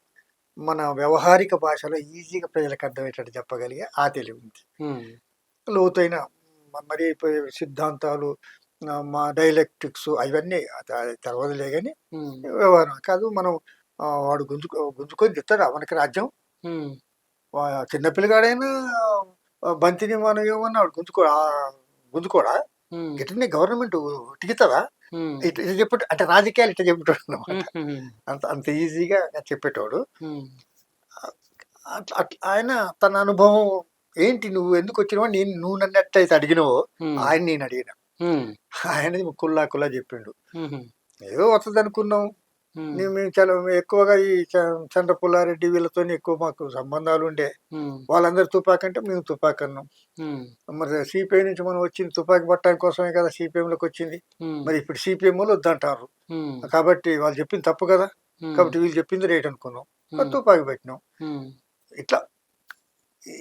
మన వ్యవహారిక భాషలో ఈజీగా ప్రజలకు అర్థమయ్యేటట్టు చెప్పగలిగే ఆ తెలివి ఉంది. ఉమ్, లోతైన మరి సిద్ధాంతాలు, మా డైలెక్టిక్స్ అవన్నీ తెలవదులే కానీ ఉమ్, వ్యవహారం కాదు. మనం వాడు గుంజుకొని తిట్టాడు మనకి రాజ్యం. ఉమ్, చిన్నపిల్లగాడైనా బంతిని మనం ఏమన్నా వాడు గుంజుకోడా? ఉమ్, గిట్టని గవర్నమెంట్ టిగుతుందా? ఉమ్, ఇట్లా చెప్పేట అంటే రాజకీయాలు ఇట్లా చెప్పేటోడు అనమాట. ఉమ్, అంత ఈజీగా చెప్పేటోడు. ఉమ్, అట్లా ఆయన తన అనుభవం ఏంటి, నువ్వు ఎందుకు వచ్చినావో, నువ్వు నన్ను ఎట్లయితే అడిగినావో ఉమ్, ఆయన నేను అడిగిన. ఉమ్, ఆయనది కుల్లా చెప్పిండు. ఉమ్, ఏదో వస్తుంది అనుకున్నాం. ఉమ్, మేము చాలా ఎక్కువగా ఈ చంద్రపుల్లారెడ్డి వీళ్ళతో ఎక్కువ మాకు సంబంధాలు ఉండే. ఉమ్, వాళ్ళందరూ తుపాకీ అంటే మేము తుపాకీ అన్నాం. ఉమ్, మరి సిపిఐ నుంచి మనం వచ్చింది తుపాకీ పట్టడానికి కోసమే కదా సిపిఎంలోకి వచ్చింది. ఉమ్, మరి ఇప్పుడు సిపిఎం వాళ్ళు వద్దంటారు. ఉమ్, కాబట్టి వాళ్ళు చెప్పింది తప్పు కదా, ఉమ్, కాబట్టి వీళ్ళు చెప్పింది రేట్ అనుకున్నాం, ఉమ్, తుపాకీ పెట్టినాం. ఉమ్, ఇట్లా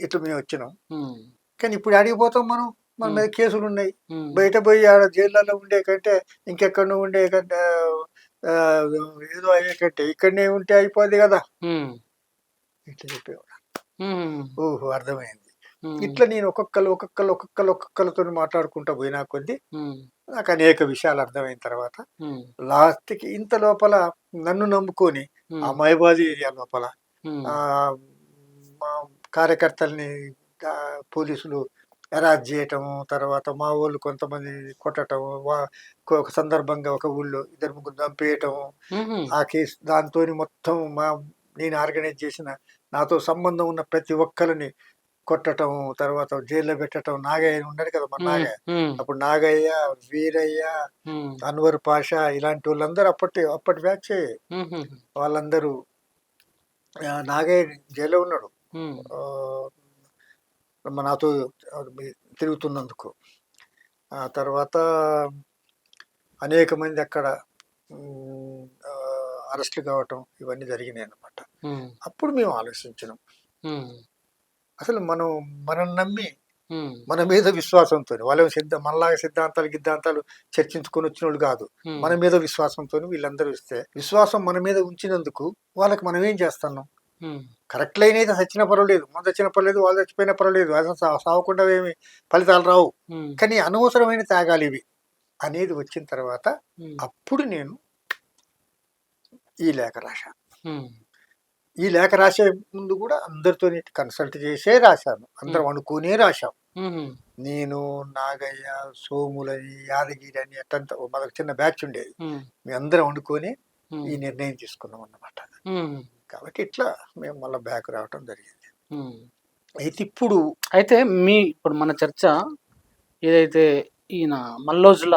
ఇట్లా మేము వచ్చినాం. ఉమ్, కానీ ఇప్పుడు అడిగిపోతాం మనం, మన మీద కేసులు ఉన్నాయి. ఉమ్, బయట పోయి ఆడ జైళ్ళలో ఉండే కంటే, ఇంకెక్కడ ఉండే కంటే, ఆ, ఏదో అయ్యే కంటే ఇక్కడనే ఉంటే అయిపోద్ది కదా ఉమ్, ఇట్లా చెప్పేవాడు. ఉమ్, ఓహో, అర్థమైంది. ఉమ్, ఇట్లా నేను ఒక్కొక్కరితో మాట్లాడుకుంటా పోయినా కొద్దీ ఉమ్, నాకు అనేక విషయాలు అర్థమైన తర్వాత ఉమ్, లాస్ట్కి ఇంత లోపల నన్ను నమ్ముకొని ఆ మైబాది ఏరియా లోపల ఉమ్, ఆ మా కార్యకర్తల్ని పోలీసులు అరెస్ట్ చేయటము, తర్వాత మా వాళ్ళు కొంతమంది కొట్టటము, ఒక సందర్భంగా ఒక ఊళ్ళో 2-3 చంపేయటము. ఉమ్, ఆ కేసు దాంతో మొత్తం నేను ఆర్గనైజ్ చేసిన, నాతో సంబంధం ఉన్న ప్రతి ఒక్కరిని కొట్టటం, తర్వాత జైల్లో పెట్టడం. నాగయ్య ఉన్నాడు కదా, మన నాగయ్య. ఉమ్, అప్పుడు నాగయ్య, వీరయ్య, ఉమ్, అన్వర్ పాషా ఇలాంటి వాళ్ళందరూ అప్పటి బ్యాచ్. ఉమ్, వాళ్ళందరూ నాగయ్య జైల్లో ఉన్నాడు ఉమ్, నాతో తిరుగుతున్నందుకు. ఆ తర్వాత అనేక మంది అక్కడ అరెస్టులు కావటం ఇవన్నీ జరిగినాయి అన్నమాట. ఉమ్, అప్పుడు మేము ఆలోచించినాం, ఉమ్, అసలు మనం నమ్మి మన మీద విశ్వాసంతో, వాళ్ళ మనలాగా సిద్ధాంతాలు చర్చించుకొని వచ్చిన వాళ్ళు కాదు. మన మీద విశ్వాసంతో వీళ్ళందరూ ఇస్తే, విశ్వాసం మన మీద ఉంచినందుకు వాళ్ళకి మనం ఏం చేస్తున్నాం? కరెక్ట్ లైన్ అయితే చచ్చినా పర్వాలేదు, మన చచ్చినా పర్వాలేదు, వాళ్ళు చచ్చిపోయినా పర్వాలేదు, అది సావకుండా ఏమి ఫలితాలు రావు. కానీ అనవసరమైన త్యాగాలు ఇవి అనేది వచ్చిన తర్వాత అప్పుడు నేను ఈ లేఖ రాశాను. ఈ లేఖ రాసే ముందు కూడా అందరితో కన్సల్ట్ చేసే రాశాను, అందరం అనుకునే రాశాం. నేను, నాగయ్య, సోములని, యాదగిరి అని అట్టంతా మనకు చిన్న బ్యాచ్ ఉండేది. మేము అందరం అనుకొని ఈ నిర్ణయం తీసుకున్నాం అన్నమాట. కాబట్టి ఇట్లా మేము మళ్ళీ బ్యాక్ రావటం జరిగింది. అయితే ఇప్పుడు మన చర్చ ఏదైతే ఈయన మల్లోజుల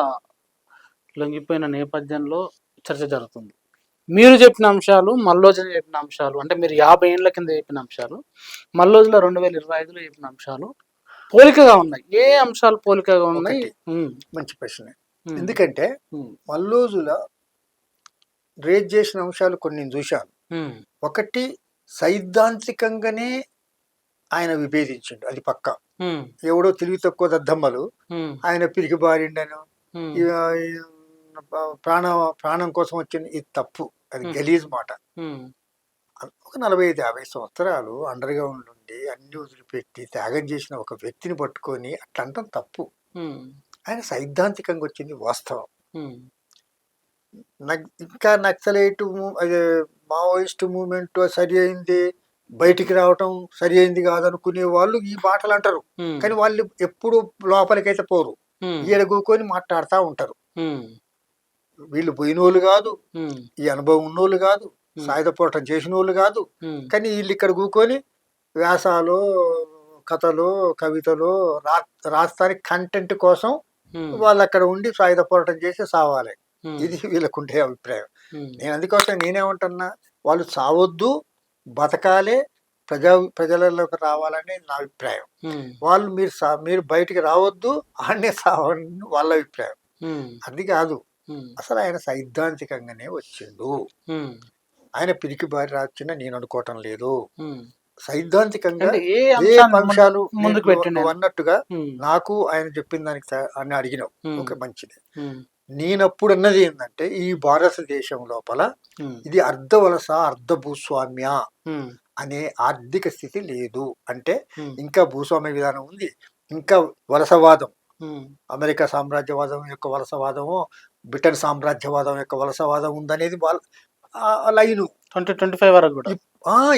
లొంగిపోయిన నేపథ్యంలో చర్చ జరుగుతుంది. మీరు చెప్పిన అంశాలు, మల్లోజుల చెప్పిన అంశాలు, అంటే మీరు 50 ఏళ్ల కింద చెప్పిన అంశాలు, మల్లోజుల 2025లో చెప్పిన అంశాలు పోలికగా ఉన్నాయి. ఏ అంశాలు పోలికగా ఉన్నాయి? మంచి ప్రశ్న. ఎందుకంటే మల్లోజుల రేజ్ చేసిన అంశాలు కొన్ని నేను చూశాను. ఒకటి, సైద్ధాంతికంగానే ఆయన విభేదించిండు, అది పక్క. ఎవడో తెలివి తక్కువ దద్దమ్మలు ఆయన పిరికి బారిండను, ప్రాణం కోసం వచ్చింది, ఇది తప్పు, అది గలీజ్ మాట. ఒక 45-50 సంవత్సరాలు అండర్ గ్రౌండ్ నుండి అన్ని వదిలిపెట్టి త్యాగం చేసిన ఒక వ్యక్తిని పట్టుకొని అట్లా అంటాం తప్పు. ఆయన సైద్ధాంతికంగా వచ్చింది వాస్తవం. ఇంకా నక్సలైట్ మావోయిస్ట్ మూవ్మెంట్ సరి అయింది, బయటికి రావటం సరి అయింది కాదనుకునే వాళ్ళు ఈ మాటలు అంటారు. కానీ వాళ్ళు ఎప్పుడు లోపలికైతే పోరు, ఈడ కూకొని మాట్లాడుతూ ఉంటారు. వీళ్ళు పోయినోళ్ళు కాదు, ఈ అనుభవం ఉన్నోళ్ళు కాదు, సాయుధ పోరాటం చేసిన వాళ్ళు కాదు. కానీ వీళ్ళు ఇక్కడ కూకొని వ్యాసాలు, కథలు, కవితలు రాస్తానికి కంటెంట్ కోసం వాళ్ళు అక్కడ ఉండి సాయుధ పోరాటం చేసి సావాలి. ఇది వీళ్ళకుండే అభిప్రాయం. నేను అందుకోసం నేనేమంటున్నా, వాళ్ళు సావొద్దు, బతకాలే, ప్రజలలోకి రావాలని నా అభిప్రాయం. వాళ్ళు మీరు బయటికి రావద్దు, ఆడనే సావాలని వాళ్ళ అభిప్రాయం. అది కాదు, అసలు ఆయన సైద్ధాంతికంగానే వచ్చిండు. ఆయన పిరికి బారి రాచిన నేను అనుకోవటం లేదు. సైద్ధాంతికంగా ఏ అంశాలు ముందుకు పెట్టిన అన్నట్టుగా నాకు ఆయన చెప్పిన దానికి అని అడిగినావు, ఓకే మంచిది. నేనప్పుడు అన్నది ఏంటంటే, ఈ భారతదేశం లోపల ఇది అర్ధ వలస, అర్ధ భూస్వామ్య అనే ఆర్థిక స్థితి లేదు. అంటే ఇంకా భూస్వామ్య విధానం ఉంది, ఇంకా వలసవాదం, అమెరికా సామ్రాజ్యవాదం యొక్క వలసవాదము, బ్రిటన్ సామ్రాజ్యవాదం యొక్క వలసవాదం ఉందనేది వాళ్ళ లైను 2025 వరకు కూడా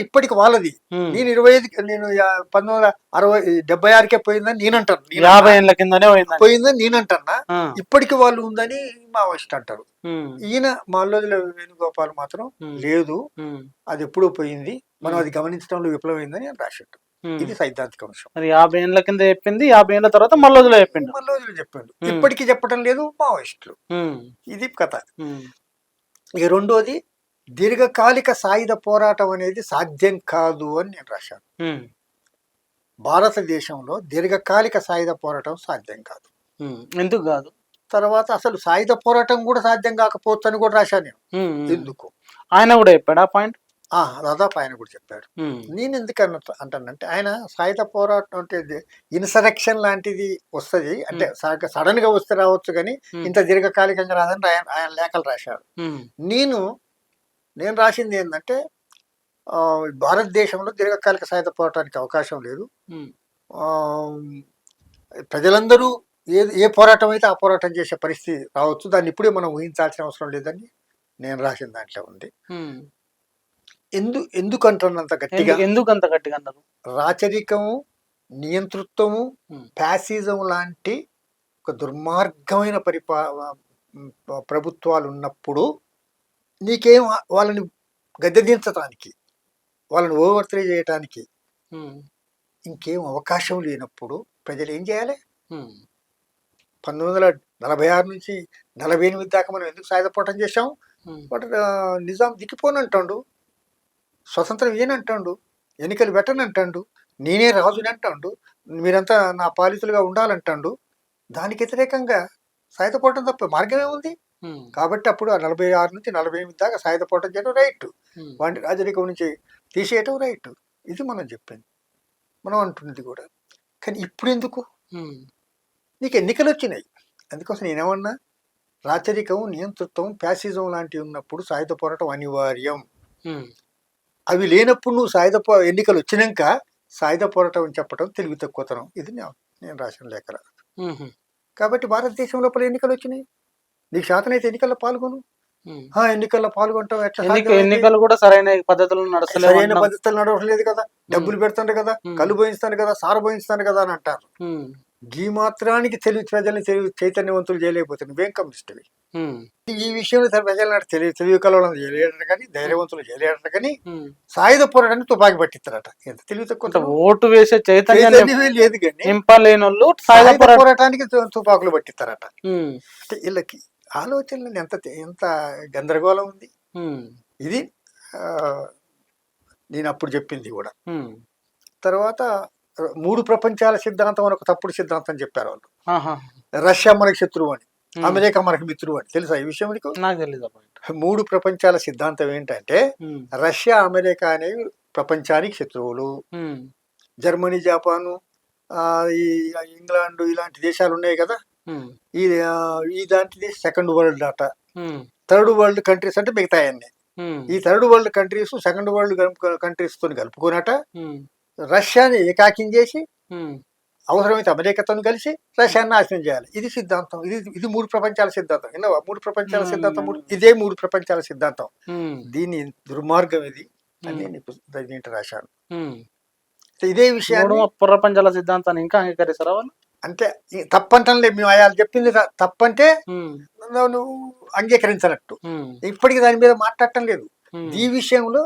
ఇప్పటికి వాళ్ళది. నేను 1976కే పోయిందని నేనంటాను, 50 ఏళ్ల కిందనే పోయిందని నేనంటున్నా. ఇప్పటికి వాళ్ళు ఉందని మావోయిస్ట్ అంటారు. ఈయన మల్లోజుల వేణుగోపాల్ మాత్రం లేదు, అది ఎప్పుడూ పోయింది, మనం అది గమనించడంలో విఫలమైందని రాసిట్టు. ఇది సైద్ధాంతిక అంశం. 50 ఏళ్ల కింద చెప్పింది, 50 ఏళ్ల తర్వాత మల్లోజులు చెప్పాడు. ఇప్పటికీ చెప్పడం లేదు మావోయిస్టులు. ఇది కథ. ఇక రెండోది, దీర్ఘకాలిక సాయుధ పోరాటం అనేది సాధ్యం కాదు అని నేను రాశాను. భారతదేశంలో దీర్ఘకాలిక సాయుధ పోరాటం సాధ్యం కాదు. ఎందుకు కాదు? తర్వాత అసలు సాయుధ పోరాటం కూడా సాధ్యం కాకపోవచ్చు అని కూడా రాశాను నేను. ఎందుకు? ఆయన కూడా చెప్పాడు ఆ పాయింట్. దాదాపు ఆయన కూడా చెప్పాడు. నేను ఎందుకు అంటానంటే, ఆయన సాయుధ పోరాటం అంటే ఇన్సరెక్షన్ లాంటిది వస్తుంది అంటే సడన్ గా వస్తే రావచ్చు, కానీ ఇంత దీర్ఘకాలికంగా రాదని ఆయన లేఖలు రాశారు. నేను రాసింది ఏంటంటే, భారతదేశంలో దీర్ఘకాలిక సాయుధ పోరాటానికి అవకాశం లేదు. ప్రజలందరూ ఏ పోరాటం అయితే ఆ పోరాటం చేసే పరిస్థితి రావచ్చు, దాన్ని ఇప్పుడే మనం ఊహించాల్సిన అవసరం లేదని నేను రాసిన దాంట్లో ఉంది. ఎందుకంటున్నంత గట్టిగా అన్నారు? రాచరికము, నియంతృత్వము, ఫ్యాసిజం లాంటి ఒక దుర్మార్గమైన ప్రభుత్వాలు ఉన్నప్పుడు నీకేం వాళ్ళని గద్దెదించడానికి, వాళ్ళని ఓవర్త్రే చేయటానికి ఇంకేం అవకాశం లేనప్పుడు ప్రజలు ఏం చేయాలి? 1946 నుంచి 48 దాకా మనం ఎందుకు సాయుధ పోరాటం చేశాం? బట్ నిజాం దిక్కిపోనంటాడు, స్వతంత్రం ఇయ్యనంటాడు, ఎన్నికలు పెట్టనంటాడు, నేనే రాజుని అంటాడు, మీరంతా నా పాలితులుగా ఉండాలంటాడు. దానికి వ్యతిరేకంగా సాయుధ పోరాటం తప్ప మార్గమే ఉంది. కాబట్టి అప్పుడు 46 నుంచి 48 దాకా సాయుధ పోరాటం చేయడం రైట్, వాటి రాజరికం నుంచి తీసేయటం రైట్. ఇది మనం చెప్పింది, మనం అంటున్నది కూడా. కానీ ఇప్పుడు ఎందుకు ఉమ్, నీకు ఎన్నికలు వచ్చినాయి. అందుకోసం నేనేమన్నా రాచరికం, నియంతృత్వం, ఫ్యాసిజం లాంటివి ఉన్నప్పుడు సాయుధ పోరాటం అనివార్యం. ఉమ్, అవి లేనప్పుడు నువ్వు ఎన్నికలు వచ్చినాక సాయుధ పోరాటం అని చెప్పడం తెలివి తక్కువతనం. ఇది నేను రాసిన లేఖల. ఉమ్, కాబట్టి భారతదేశం లోపల ఎన్నికలు వచ్చినాయి. నీకు శాతనైతే ఎన్నికల్లో పాల్గొను. ఉమ్. ఎన్నికల్లో పాల్గొంటాం ఎట్లా సాధ్యమైంది? ఎన్నికలు కూడా సరైన పద్ధతులు నడుస్తలేవు సరైన అంటున్నాం. పద్ధతులు నడవట్లేదు కదా, డబ్బులు పెడతాను కదా, కళ్ళు పోయిస్తాను కదా, సార పోయిస్తాను కదా అని అంటారు. ఉమ్, ఈ మాత్రానికి ప్రజల్ని చైతన్యవంతులు చేయలేకపోతే నువ్వేం కమ్యూనిస్టువి? ఉమ్, ఈ విషయంలో ప్రజలను తెలివి కలవడం చేయలేడట కానీ, ధైర్యవంతులు చేయలేడట కానీ, ఉమ్. సాయుధ పోరాటాన్ని తుపాకి పట్టిస్తారట. ఎంత తెలివి అంటే తక్కువ ఓటు వేసే చైతన్యాన్ని చైతన్యమే లేదు కానీ నింపలేని వాళ్ళు సాయుధ పోరాటానికి తుపాకులు పట్టిస్తారట. ఉమ్, అంటే వీళ్ళకి ఆలోచనలు ఎంత గందరగోళం ఉంది. ఉమ్, ఇది నేను అప్పుడు చెప్పింది కూడా. ఉమ్. తర్వాత 3 ప్రపంచాల సిద్ధాంతం అని ఒక తప్పుడు సిద్ధాంతం చెప్పారు వాళ్ళు. ఆహా. రష్యా మనకి శత్రువు అని, అమెరికా మనకి మిత్రువు అని. తెలుసా ఈ విషయం నీకు? నాకు తెలీదు. 3 ప్రపంచాల సిద్ధాంతం ఏంటంటే ఉమ్, రష్యా, అమెరికా అనేవి ప్రపంచానికి శత్రువులు. ఉమ్, జర్మనీ, జపాను, ఈ ఇంగ్లాండ్ ఇలాంటి దేశాలు ఉన్నాయి కదా, ఉమ్, ఈ దాంట్లో సెకండ్ వరల్డ్ అట. ఉమ్, థర్డ్ వరల్డ్ కంట్రీస్ అంటే మిగతాయన్నీ. ఉమ్, ఈ third world countries second world countries తో కలుపుకున్నట ఉమ్, రష్యాని ఏకాకిం చేసి ఉమ్, అవసరమైతే అమెరికాతో కలిసి రష్యాని నాశనం చేయాలి. ఇది సిద్ధాంతం. ఇది 3 ప్రపంచాల సిద్ధాంతం. విన్నావా? 3 ప్రపంచాల సిద్ధాంతం. ఇదే 3 ప్రపంచాల సిద్ధాంతం. ఉమ్, దీని దుర్మార్గం ఇది అని నీకు దీంట్లో రాశాను. ఉమ్. ఇదే విషయాన్ని 3 ప్రపంచాల సిద్ధాంతాన్ని ఇంకా అంగీకరిస్తారా వాళ్ళు? అంటే తప్పంటలే, మేము వాళ్ళు చెప్పింది తప్పంటే ఉమ్, నువ్వు అంగీకరించినట్టు. ఉమ్, ఇప్పటికీ దాని మీద మాట్లాడటం లేదు. ఉమ్, ఈ విషయంలో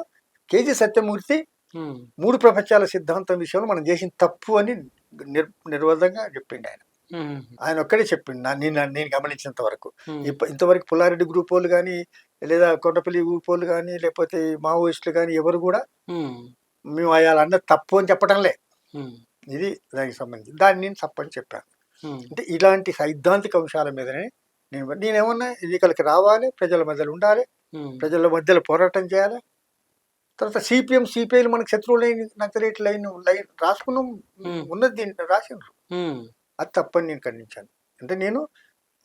కేజీ సత్యమూర్తి ఉమ్, 3 ప్రపంచాల సిద్ధాంతం విషయంలో మనం చేసిన తప్పు అని నిర్వధంగా చెప్పిండు ఆయన. ఉమ్, ఆయన ఒక్కడే చెప్పిండు నేను గమనించినంత వరకు. ఉమ్, ఇంతవరకు పుల్లారెడ్డి గ్రూప్ వాళ్ళు కానీ, లేదా కొండపల్లి గ్రూప్ వాళ్ళు కానీ, లేకపోతే మావోయిస్టులు కానీ ఎవరు కూడా ఉమ్, మేము అయ్యాలి అన్న తప్పు అని చెప్పడంలే. ఉమ్, ఇది దానికి సంబంధించి దాన్ని నేను తప్పని చెప్పాను. ఉమ్, అంటే ఇలాంటి సైద్ధాంతిక అంశాల మీదనే నేనేమన్నా ఎన్నికలకి రావాలి, ప్రజల మధ్యలో ఉండాలి, ఉమ్, ప్రజల మధ్యలో పోరాటం చేయాలి. తర్వాత సిపిఎం, సిపిఐలు మనకు శత్రువులైన నక్సలైట్ లైన్ రాసుకున్నాం, ఉన్నది దీంట్లో రాసిండ్రు. ఉమ్, అది తప్పని నేను ఖండించాను. అంటే నేను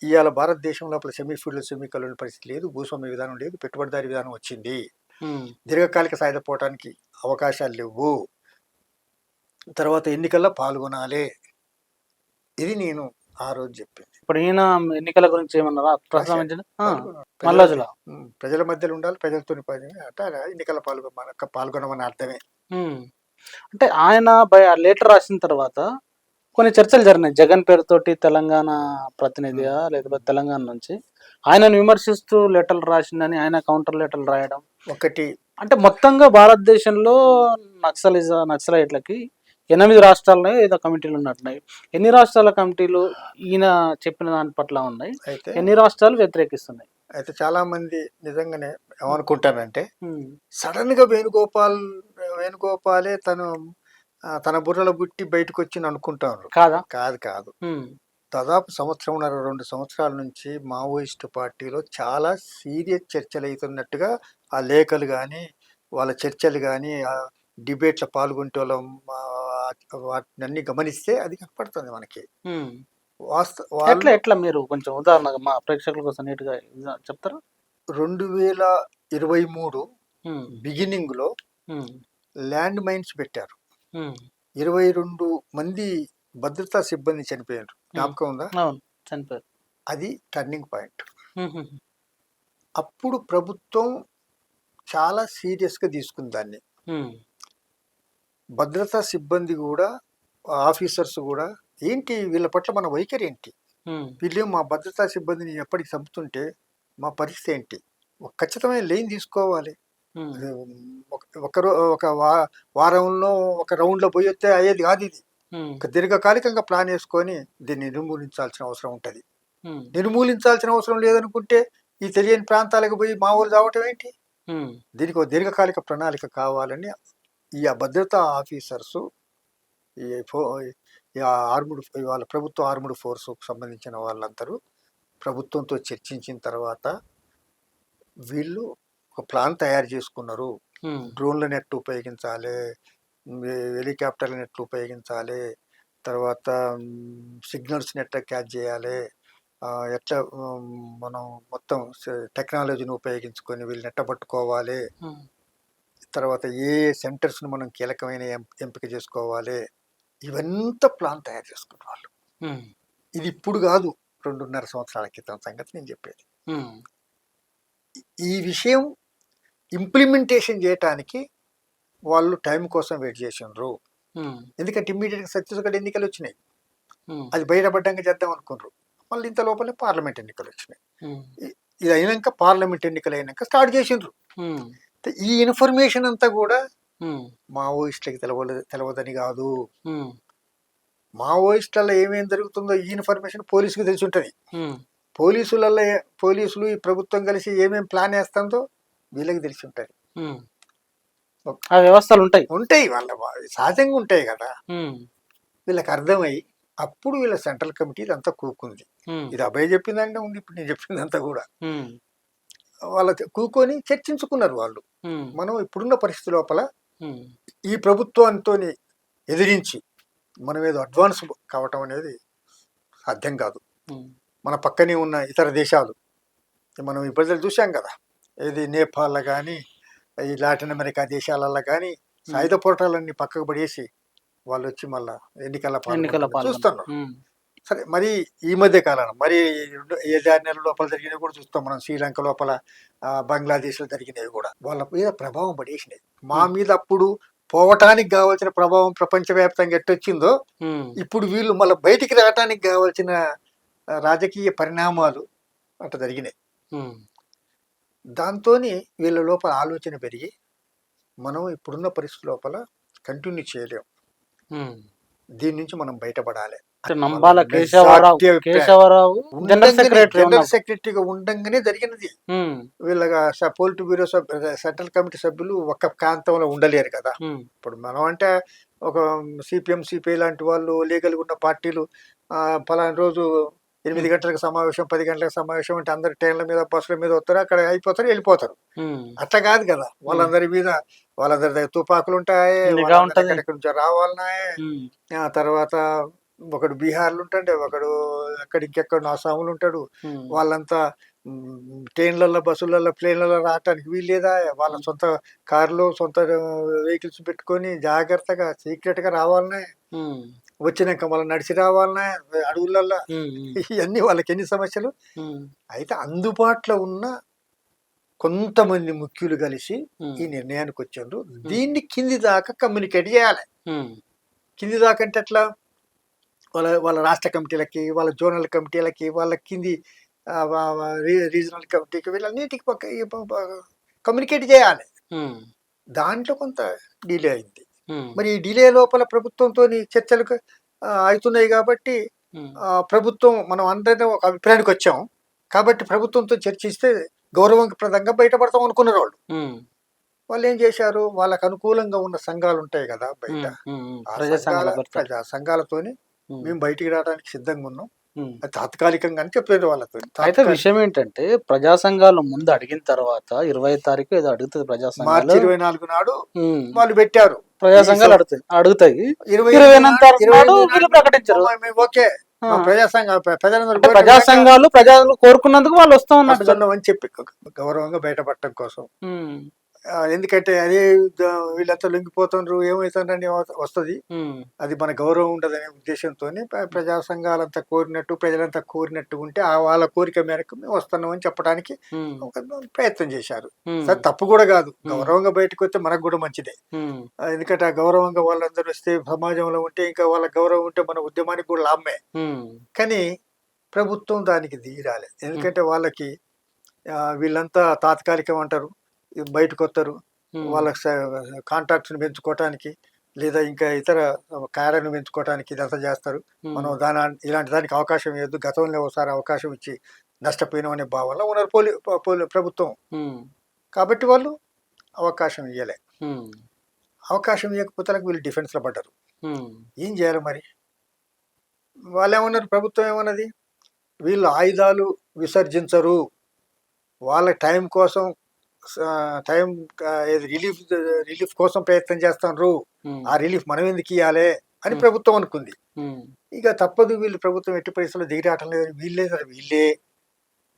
ఇవాళ భారతదేశం లోపల సెమీ కల్లోని పరిస్థితి లేదు, భూస్వామ్య విధానం లేదు, పెట్టుబడిదారీ విధానం వచ్చింది, ఉమ్. దీర్ఘకాలిక సాయుధ పోవటానికి అవకాశాలు లేవు, తర్వాత ఎన్నికల్లో పాల్గొనాలి. ఇది నేను ఆ రోజు చెప్పింది. ఇప్పుడు ఈయన ఎన్నికల గురించి ఏమన్నారా ప్రస్తావించండి? ప్రజల మధ్యలో ఉండాలి, ప్రజలతో ఎన్నికల పాల్గొనమని అర్థమే. అంటే ఆయన లెటర్ రాసిన తర్వాత కొన్ని చర్చలు జరిగినాయి జగన్ పేరుతోటి, తెలంగాణ ప్రతినిధిగా లేకపోతే తెలంగాణ నుంచి ఆయనను విమర్శిస్తూ లెటర్లు రాసిందని ఆయన కౌంటర్ లెటర్లు రాయడం ఒకటి. అంటే మొత్తంగా భారతదేశంలో నక్సలైట్లకి 8 రాష్ట్రాల్లో ఏదో కమిటీలు ఉన్నట్టున్నాయి. ఎన్ని రాష్ట్రాల కమిటీలు ఈయన చెప్పిన దాని పట్ల ఉన్నాయి? అయితే ఎన్ని రాష్ట్రాలు వ్యతిరేకిస్తున్నాయి? అయితే చాలా మంది నిజంగానే ఏమనుకుంటారంటే సడన్ గా వేణుగోపాలే తన బుర్రల బుట్టి బయటకు వచ్చింది అనుకుంటారు. కాదా? కాదు. దాదాపు 1.5-2 సంవత్సరాల నుంచి మావోయిస్టు పార్టీలో చాలా సీరియస్ చర్చలు అవుతున్నట్టుగా ఆ లేఖలు కానీ, వాళ్ళ చర్చలు కానీ, ఆ డిబేట్లో పాల్గొంటే వాటిని గమనిస్తే అది కనపడుతుంది మనకి. ఎట్లా మీరు కొంచెం ఉదాహరణగా మా ప్రేక్షకుల కోసం నీట్గా చెప్తారా? 2023 బిగినింగ్ లో ల్యాండ్ మైన్స్ పెట్టారు. 22 మంది భద్రతా సిబ్బంది చనిపోయారు. జ్ఞాపకం ఉందా? చనిపోయారు. అది టర్నింగ్ పాయింట్. అప్పుడు ప్రభుత్వం చాలా సీరియస్ గా తీసుకుంది దాన్ని. భద్రతా సిబ్బంది కూడా, ఆఫీసర్స్ కూడా, ఏంటి వీళ్ళ పట్ల మన వైఖరి ఏంటి, వీళ్ళు మా భద్రతా సిబ్బందిని ఎప్పటికి చంపుతుంటే మా పరిస్థితి ఏంటి, ఖచ్చితమైన లైన్ తీసుకోవాలి. ఒక వారంలో ఒక రౌండ్లో పోయి వస్తే అయ్యేది కాదు. ఇది ఒక దీర్ఘకాలికంగా ప్లాన్ వేసుకొని దీన్ని నిర్మూలించాల్సిన అవసరం ఉంటుంది. నిర్మూలించాల్సిన అవసరం లేదనుకుంటే ఈ తెలియని ప్రాంతాలకు పోయి మా ఊరు చావటం ఏంటి? దీనికి ఒక దీర్ఘకాలిక ప్రణాళిక కావాలని ఈ భద్రతా ఆఫీసర్సు, వాళ్ళ ప్రభుత్వ ఆర్ముడ్ ఫోర్స్కు సంబంధించిన వాళ్ళందరూ ప్రభుత్వంతో చర్చించిన తర్వాత వీళ్ళు ఒక ప్లాన్ తయారు చేసుకున్నారు. డ్రోన్లను ఎట్లా ఉపయోగించాలి, హెలికాప్టర్లను ఎట్లా ఉపయోగించాలి, తర్వాత సిగ్నల్స్ని ఎట్లా క్యాచ్ చేయాలి, ఎట్లా మనం మొత్తం టెక్నాలజీని ఉపయోగించుకొని వీళ్ళని ఎట్లా పట్టుకోవాలి, తర్వాత ఏ సెంటర్స్ని మనం కీలకమైన ఎంపిక చేసుకోవాలి, ఇవంతా ప్లాన్ తయారు చేసుకున్న వాళ్ళు. ఇది ఇప్పుడు కాదు, 2.5 సంవత్సరాల క్రితం సంగతి నేను చెప్పేది. ఈ విషయం ఇంప్లిమెంటేషన్ చేయటానికి వాళ్ళు టైం కోసం వెయిట్ చేసిండ్రు. ఎందుకంటే ఇమ్మీడియట్గా ఛత్తీస్గఢ్ ఎన్నికలు వచ్చినాయి, అది బయటపడ్డాక చేద్దాం అనుకున్నారు. మళ్ళీ ఇంత లోపలే పార్లమెంట్ ఎన్నికలు వచ్చినాయి. ఇది అయినాక పార్లమెంట్ ఎన్నికలు అయినాక స్టార్ట్ చేసిండ్రు. ఈ ఇన్ఫర్మేషన్ అంతా కూడా మావోయిస్టులకి తెలవదని కాదు, మావోయిస్టులలో ఏమేమి జరుగుతుందో ఈ ఇన్ఫర్మేషన్ పోలీసుకు తెలిసి ఉంటుంది. పోలీసులు ఈ ప్రభుత్వం కలిసి ఏమేమి ప్లాన్ వేస్తుందో వీళ్ళకి తెలిసి ఉంటుంది. వ్యవస్థలు ఉంటాయి వాళ్ళ సహజంగా ఉంటాయి కదా. వీళ్ళకి అర్థమై అప్పుడు వీళ్ళ సెంట్రల్ కమిటీ ఇదంతా కూకుంది. ఇది అభయ్ చెప్పిందంటే ఉంది, ఇప్పుడు నేను చెప్పిందంతా కూడా వాళ్ళ కూకొని చర్చించుకున్నారు వాళ్ళు. మనం ఇప్పుడున్న పరిస్థితి లోపల ఈ ప్రభుత్వంతో ఎదిరించి మనం ఏదో అడ్వాన్స్ కావటం అనేది సాధ్యం కాదు. మన పక్కనే ఉన్న ఇతర దేశాలు మనం ఈ ప్రజలు చూసాం కదా, ఏది నేపాల్లో కానీ ఈ లాటిన్ అమెరికా దేశాలలో కానీ సాయుధ పోరాటాలన్నీ పక్కకు పడేసి వాళ్ళు వచ్చి మళ్ళా ఎన్నికల చూస్తున్నారు. సరే, మరి ఈ మధ్య కాలం మరి 7-6 నెలల లోపల జరిగినవి కూడా చూస్తాం మనం. శ్రీలంక లోపల, బంగ్లాదేశ్లో జరిగినవి కూడా వాళ్ళ మీద ప్రభావం పడేసినాయి. మా మీద అప్పుడు పోవటానికి కావాల్సిన ప్రభావం ప్రపంచవ్యాప్తంగా ఎట్టొచ్చిందో ఇప్పుడు వీళ్ళు మళ్ళీ బయటికి రావటానికి కావాల్సిన రాజకీయ పరిణామాలు అట్లా జరిగినాయి. దాంతో వీళ్ళ లోపల ఆలోచన పెరిగి మనం ఇప్పుడున్న పరిస్థితి లోపల కంటిన్యూ చేయలేం, దీని నుంచి మనం బయటపడాలి. జనరల్ సెక్రటరీగా ఉండంగానే జరిగినది. వీళ్ళగా పోలిట్ బ్యూరో సెంట్రల్ కమిటీ సభ్యులు ఒక ప్రాంతంలో ఉండలేరు కదా. ఇప్పుడు మనం అంటే ఒక సిపిఎం, సిపిఐ లాంటి వాళ్ళు లీగల్గా ఉన్న పార్టీలు పలానా రోజు 8 గంటలకు సమావేశం, 10 గంటలకు సమావేశం అంటే అందరు ట్రైన్ల మీద, బస్సుల మీద వస్తారు, అక్కడ అయిపోతారు, వెళ్ళిపోతారు. అట్లా కాదు కదా. వాళ్ళందరి మీద వాళ్ళందరి దగ్గర తుపాకులు ఉంటాయి, ఎక్కడి నుంచి రావాలన్నాయి. తర్వాత ఒకడు బీహార్లు ఉంటాడు, ఒకడు ఇంకెక్కడ అస్సాములు ఉంటాడు. వాళ్ళంతా ట్రైన్లలో, బస్సులలో, ప్లేన్లలో రావటానికి వీల్లేదా. వాళ్ళ సొంత కార్లు, సొంత వెహికల్స్ పెట్టుకొని జాగ్రత్తగా సీక్రెట్ గా రావాలనే, వచ్చినాక మళ్ళీ నడిచి రావాలనే అడవులల్లో. ఇవన్నీ వాళ్ళకి ఎన్ని సమస్యలు. అయితే అందుబాటులో ఉన్న కొంతమంది ముఖ్యులు కలిసి ఈ నిర్ణయానికి వచ్చారు. దీన్ని కింది దాకా కమ్యూనికేట్ చేయాలి. కింది దాకా అంటే ఎట్లా, వాళ్ళ రాష్ట్ర కమిటీలకి, వాళ్ళ జోనల్ కమిటీలకి, వాళ్ళ కింది రీజనల్ కమిటీకి, వీళ్ళన్నిటికి కమ్యూనికేట్ చేయాలి. దాంట్లో కొంత డిలే అయింది. మరి ఈ డిలే లోపల ప్రభుత్వంతో చర్చలు అవుతున్నాయి కాబట్టి ప్రభుత్వం, మనం అందరినీ ఒక అభిప్రాయానికి వచ్చాం కాబట్టి ప్రభుత్వంతో చర్చిస్తే గౌరవప్రదంగా బయటపడతాం అనుకున్నారు వాళ్ళు. వాళ్ళు ఏం చేశారు, వాళ్ళకు అనుకూలంగా ఉన్న సంఘాలు ఉంటాయి కదా బయట, ప్రజా సంఘాలతోని మేము బయటికి రావడానికి సిద్ధంగా ఉన్నాం, తాత్కాలికంగా అని చెప్పలేదు వాళ్ళతో. అయితే విషయం ఏంటంటే, ప్రజా సంఘాలు ముందు అడిగిన తర్వాత 20వ తారీఖు ఏదో అడుగుతుంది ప్రజా సంఘాలు, మార్చి 24 నాడు వాళ్ళు పెట్టారు. ప్రజా సంఘాలు అడుగుతాయి 29 ప్రకటించారు. ఓకే, ప్రజా సంఘాలు ప్రజలు కోరుకున్నందుకు వాళ్ళు వస్తా ఉన్నారు అని చెప్పి గౌరవంగా బయటపడటం కోసం. ఎందుకంటే అదే వీళ్ళంతా లొంగిపోతున్నారు, ఏమవుతుందని వస్తుంది, అది మన గౌరవం ఉండదనే ఉద్దేశంతో ప్రజా సంఘాలంతా కోరినట్టు, ప్రజలంతా కోరినట్టు ఉంటే వాళ్ళ కోరిక మేరకు మేము వస్తున్నాం అని చెప్పడానికి ఒక ప్రయత్నం చేశారు. సరే, తప్పు కూడా కాదు, గౌరవంగా బయటకు వస్తే మనకు కూడా మంచిదే. ఎందుకంటే ఆ గౌరవంగా వాళ్ళందరూ వస్తే, సమాజంలో ఉంటే, ఇంకా వాళ్ళ గౌరవం ఉంటే మన ఉద్యమానికి కూడా లాభమే. కానీ ప్రభుత్వం దానికి దిగిరాలి. ఎందుకంటే వాళ్ళకి వీళ్ళంతా తాత్కాలికం అంటారు, బయటకు వస్తారు, వాళ్ళ కాంట్రాక్ట్స్ని పెంచుకోవటానికి లేదా ఇంకా ఇతర కార్యాలను పెంచుకోవటానికి ఇదంతా చేస్తారు. మనం ఇలాంటి దానికి అవకాశం ఇవ్వద్దు, గతంలో ఒకసారి అవకాశం ఇచ్చి నష్టపోయినాం అనే భావనలో ఉన్నారు ప్రభుత్వం. కాబట్టి వాళ్ళు అవకాశం ఇవ్వలే. అవకాశం ఇవ్వకపోతే వీళ్ళు డిఫెన్స్లో పడ్డారు. ఏం చేయాలి మరి? వాళ్ళు ఏమన్నారు, ప్రభుత్వం ఏమన్నది, వీళ్ళు ఆయుధాలు విసర్జించరు, వాళ్ళ టైం కోసం రిలీఫ్ కోసం ప్రయత్నం చేస్తున్నారు, ఆ రిలీఫ్ మనం ఎందుకు ఇవ్వాలి అని ప్రభుత్వం అనుకుంది. ఉమ్, ఇక తప్పదు, వీళ్ళు ప్రభుత్వం ఎట్టి పరిస్థితుల్లో దిగిరాటం లేదని వీళ్ళే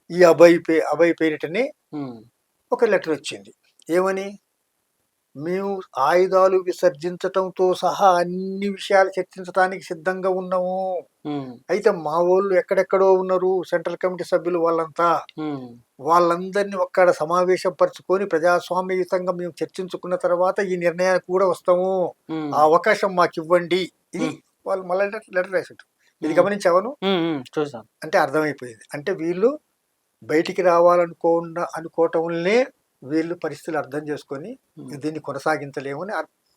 ఈ అభయ్ పేరిటని ఉమ్, ఒక లెటర్ వచ్చింది. ఏమని? మేము ఆయుధాలు విసర్జించటంతో సహా అన్ని విషయాలు చర్చించడానికి సిద్ధంగా ఉన్నాము. ఉమ్, అయితే మా వాళ్ళు ఎక్కడెక్కడో ఉన్నారు, సెంట్రల్ కమిటీ సభ్యులు వాళ్ళంతా, ఉమ్, వాళ్ళందరినీ ఒక్కడ సమావేశపరుచుకొని ప్రజాస్వామ్యయుతంగా మేము చర్చించుకున్న తర్వాత ఈ నిర్ణయానికి కూడా వస్తాము, ఉమ్, ఆ అవకాశం మాకు ఇవ్వండి. ఇది ఉమ్, వాళ్ళు మళ్ళీ లెటర్ రాసారు. ఇది ఉమ్, గమనించావను? చూసాను. అంటే అర్థమైపోయింది. అంటే వీళ్ళు బయటికి అనుకోవటంలే వీళ్ళు పరిస్థితులు అర్థం చేసుకొని ఉమ్, దీన్ని కొనసాగించలేమని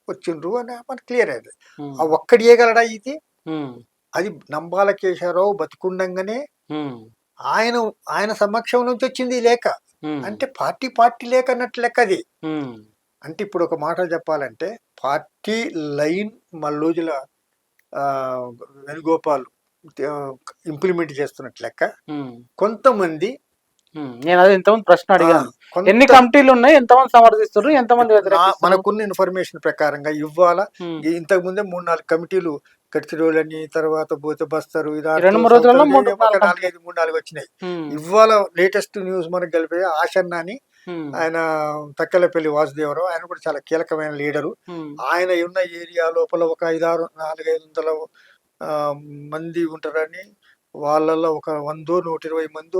వచ్చిండ్రు అని మనకు క్లియర్ అయింది. ఉమ్, ఆ ఒక్కడియగలడా ఇది? ఉమ్, అది నంబాల కేశవరావు బతికుండంగానే ఉమ్, ఆయన ఆయన సమక్షం నుంచి వచ్చింది ఈ లేఖ. ఉమ్, అంటే పార్టీ లేఖ అన్నట్టు లెక్క అది. ఉమ్, అంటే ఇప్పుడు ఒక మాట చెప్పాలంటే party line Mallojula Venugopal implement చేస్తున్నట్టు లెక్క. ఉమ్. కొంతమంది నేను అదే ఇంతమంది ప్రశ్న అడిగాను. కొంత ఎన్ని కమిటీలు ఉన్నాయి, ఎంతమంది సమర్థిస్తున్నారు, ఎంతమంది వ్యతిరేకిస్తున్నారు? మనకున్న ఇన్ఫర్మేషన్ ప్రకారంగా ఇవ్వాల ఉమ్. ఇంతకు ముందే 3-4 కమిటీలు గడ్చిరోలని, తర్వాత పోతే బస్తరు, ఈ 2-3 రోజులలో 3-4 వచ్చినాయి. ఉమ్, ఇవాళ లేటెస్ట్ న్యూస్ మనకు కలిపే ఆశన్న అని, ఉమ్, ఆయన తక్కెలపల్లి వాసుదేవరావు, ఆయన కూడా చాలా కీలకమైన లీడరు. ఉమ్, ఆయన ఉన్న ఏరియా లోపల ఒక 400-500 మంది ఉంటారని, వాళ్ళల్లో ఒక 100-120 మంది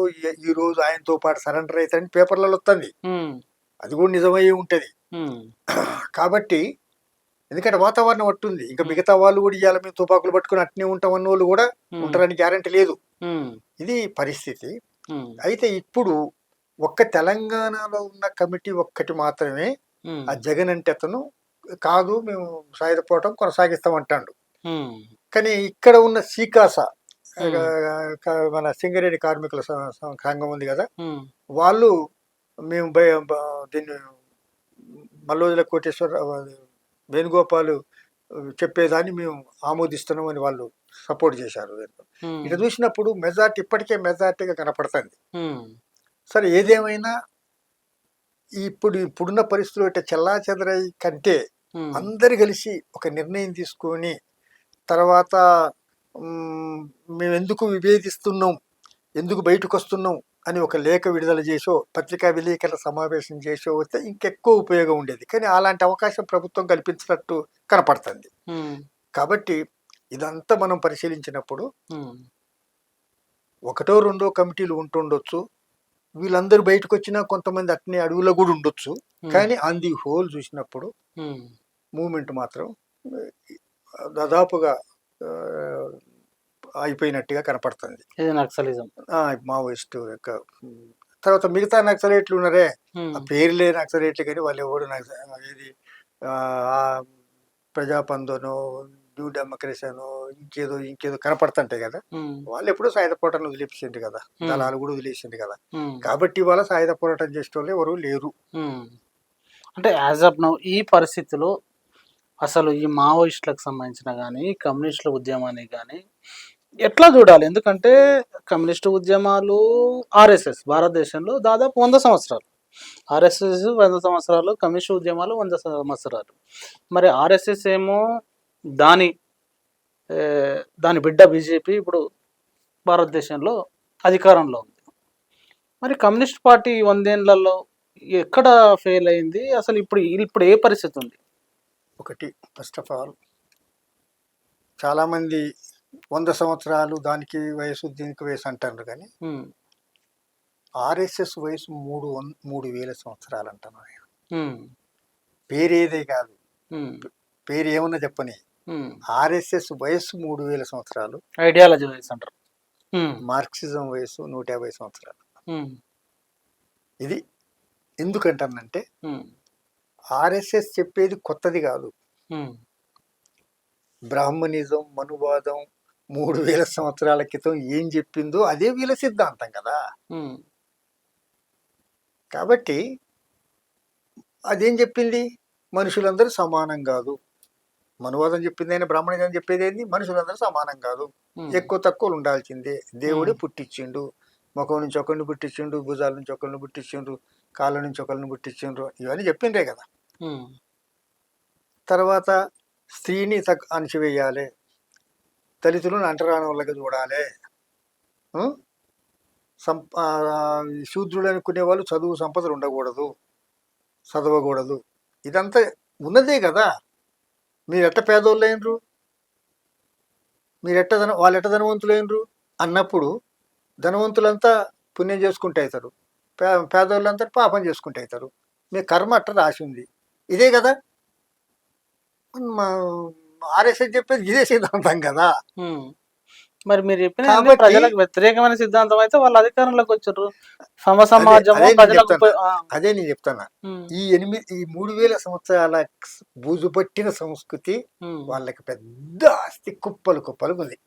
ఈ రోజు ఆయనతో పాటు సరెండర్ అవుతారని పేపర్లలో వస్తుంది. ఉమ్, అది కూడా నిజమై ఉంటది. ఉమ్, కాబట్టి ఎందుకంటే వాతావరణం అట్టుంది. ఇంకా మిగతా వాళ్ళు కూడా ఇవాళ మేము తుపాకులు పట్టుకుని అట్నే ఉంటాం అన్న వాళ్ళు కూడా ఉంటారని గ్యారంటీ లేదు. ఉమ్, ఇది పరిస్థితి. ఉమ్, అయితే ఇప్పుడు ఒక్క తెలంగాణలో ఉన్న కమిటీ ఒక్కటి మాత్రమే ఉమ్, ఆ జగన్ అంటే అతను కాదు, మేము సాయుధపోవటం కొనసాగిస్తామంటాడు. ఉమ్, కానీ ఇక్కడ ఉన్న సీకాస ఉమ్, మన సింగరేణి కార్మికుల సంఘం ఉంది కదా, ఉమ్, వాళ్ళు మేము దీన్ని మల్లోజుల కోటేశ్వర వేణుగోపాల్ చెప్పేదాన్ని మేము ఆమోదిస్తున్నాం అని వాళ్ళు సపోర్ట్ చేశారు. ఉమ్, ఇటు చూసినప్పుడు మెజార్టీ ఇప్పటికే మెజార్టీగా కనపడుతుంది. ఉమ్, సరే ఏదేమైనా ఇప్పుడున్న పరిస్థితులు అంటే చెల్లా చెదరై కంటే ఉమ్, అందరు కలిసి ఒక నిర్ణయం తీసుకొని తర్వాత మేము ఎందుకు విభేదిస్తున్నాం, ఎందుకు బయటకు వస్తున్నాం అని ఒక లేఖ విడుదల చేసో పత్రికా విలేకరుల సమావేశం చేసో వస్తే ఇంకెక్కువ ఉపయోగం ఉండేది. కానీ అలాంటి అవకాశం ప్రభుత్వం కల్పించినట్టు కనపడుతుంది. ఉమ్, కాబట్టి ఇదంతా మనం పరిశీలించినప్పుడు ఉమ్, 1-2 కమిటీలు ఉంటుండొచ్చు, వీళ్ళందరూ బయటకు వచ్చినా కొంతమంది అట్నే అడవులో కూడా ఉండొచ్చు. కానీ ఆన్ ది హోల్ చూసినప్పుడు ఉమ్, మూమెంట్ మాత్రం దాదాపుగా అయిపోయినట్టుగా కనపడుతుంది. ఇది నక్సలిజం. మావోయిస్టు యొక్క తర్వాత మిగతా నక్సలైట్లు ఉన్నారే, ఉమ్, ఆ పేర్లే నక్సలైట్లు కానీ వాళ్ళు ఎవడు ఇది ప్రజాపందనో న్యూ డెమోక్రసీనో ఇంకేదో కనపడుతుంటాయి కదా, ఉమ్, వాళ్ళు ఎప్పుడూ సాయుధ పోరాటం వదిలేసింది కదా, Hmm. దళాలు కూడా వదిలేసింది కదా. ఉమ్, కాబట్టి వాళ్ళ సాయుధ పోరాటం చేసే వాళ్ళు ఎవరు లేరు. ఉమ్. అంటే యాజ్ ఆఫ్ నౌ ఈ పరిస్థితిలో అసలు ఈ మావోయిస్టులకు సంబంధించిన కానీ కమ్యూనిస్టుల ఉద్యమాన్ని కానీ ఎట్లా చూడాలి? ఎందుకంటే కమ్యూనిస్టు ఉద్యమాలు ఆర్ఎస్ఎస్ భారతదేశంలో దాదాపు 100 సంవత్సరాలు, ఆర్ఎస్ఎస్ 100 సంవత్సరాలు, కమ్యూనిస్టు ఉద్యమాలు 100 సంవత్సరాలు. మరి ఆర్ఎస్ఎస్ ఏమో దాని దాని బిడ్డ బీజేపీ ఇప్పుడు భారతదేశంలో అధికారంలో ఉంది. మరి కమ్యూనిస్ట్ పార్టీ 100 ఏళ్లలో ఎక్కడ ఫెయిల్ అయింది? అసలు ఇప్పుడు ఏ పరిస్థితి ఉంది? ఒకటి, ఫస్ట్ ఆఫ్ ఆల్ చాలామంది 100 సంవత్సరాలు దానికి వయసు దీనికి వయసు అంటారు, కానీ ఉమ్, ఆర్ఎస్ఎస్ వయసు 3,000 సంవత్సరాలు అంటాను. ఉమ్, పేరేదే కాదు, ఉమ్, పేరు ఏమన్నా చెప్పని, ఉమ్. ఆర్ఎస్ఎస్ వయసు 3,000 సంవత్సరాలు, ఐడియాలజీ వయసు అంటారు. మార్క్సిజం వయసు 150 సంవత్సరాలు. ఉమ్, ఇది ఎందుకంటానంటే ఉమ్, ఆర్ఎస్ఎస్ చెప్పేది కొత్తది కాదు. ఉమ్, బ్రాహ్మణిజం, మనువాదం 3,000 సంవత్సరాల క్రితం ఏం చెప్పిందో అదే వీళ్ళ సిద్ధాంతం కదా. ఉమ్, కాబట్టి అదేం చెప్పింది? మనుషులందరూ సమానం కాదు. మనువాదం చెప్పింది అయినా బ్రాహ్మణిజం చెప్పేది ఏంది? మనుషులందరూ సమానం కాదు, ఉమ్, ఎక్కువ తక్కువలు ఉండాల్సిందే. దేవుడే పుట్టించిండు, ముఖం నుంచి ఒకరిని పుట్టించిండు, భుజాల నుంచి ఒకరిని పుట్టించిండు, కాళ్ళ నుంచి ఒకరిని పుట్టించిండ్రు, ఇవన్నీ చెప్పిండ్రే కదా. ఉమ్, తర్వాత స్త్రీని అణచివేయాలి, దళితులను అంటరాని వాళ్ళగా చూడాలి, ఆ? శూద్రులు అనుకునే వాళ్ళు చదువు సంపదలు ఉండకూడదు, చదవకూడదు. ఇదంతా ఉన్నదే కదా. మీరు ఎట్ట పేదోళ్ళు అయినరు, మీరు వాళ్ళు ఎట్ట ధనవంతులు అయినరు అన్నప్పుడు ధనవంతులంతా పుణ్యం చేసుకుంటే అవుతారు, పేదోళ్ళంతా పాపం చేసుకుంటే అవుతారు. మీ కర్మ అట్ట రాసి ఉంది. ఇదే కదా మా ఆర్ఎస్ఎస్ చెప్పేది, ఇదే సిద్ధాంతం కదా. మరి మీరు చెప్పిన కాబట్టి ప్రజలకు వ్యతిరేకమైన సిద్ధాంతం అయితే వాళ్ళు అధికారంలోకి వచ్చారు. సమ అదే సమాజము అదే నేను ప్రజలకు చెప్తాను అదే నేను చెప్తాను ఈ 3000 సంవత్సరాల బూజు పట్టిన సంస్కృతి వాళ్ళకి పెద్ద ఆస్తి కుప్పలు కుప్పలు ఉంది.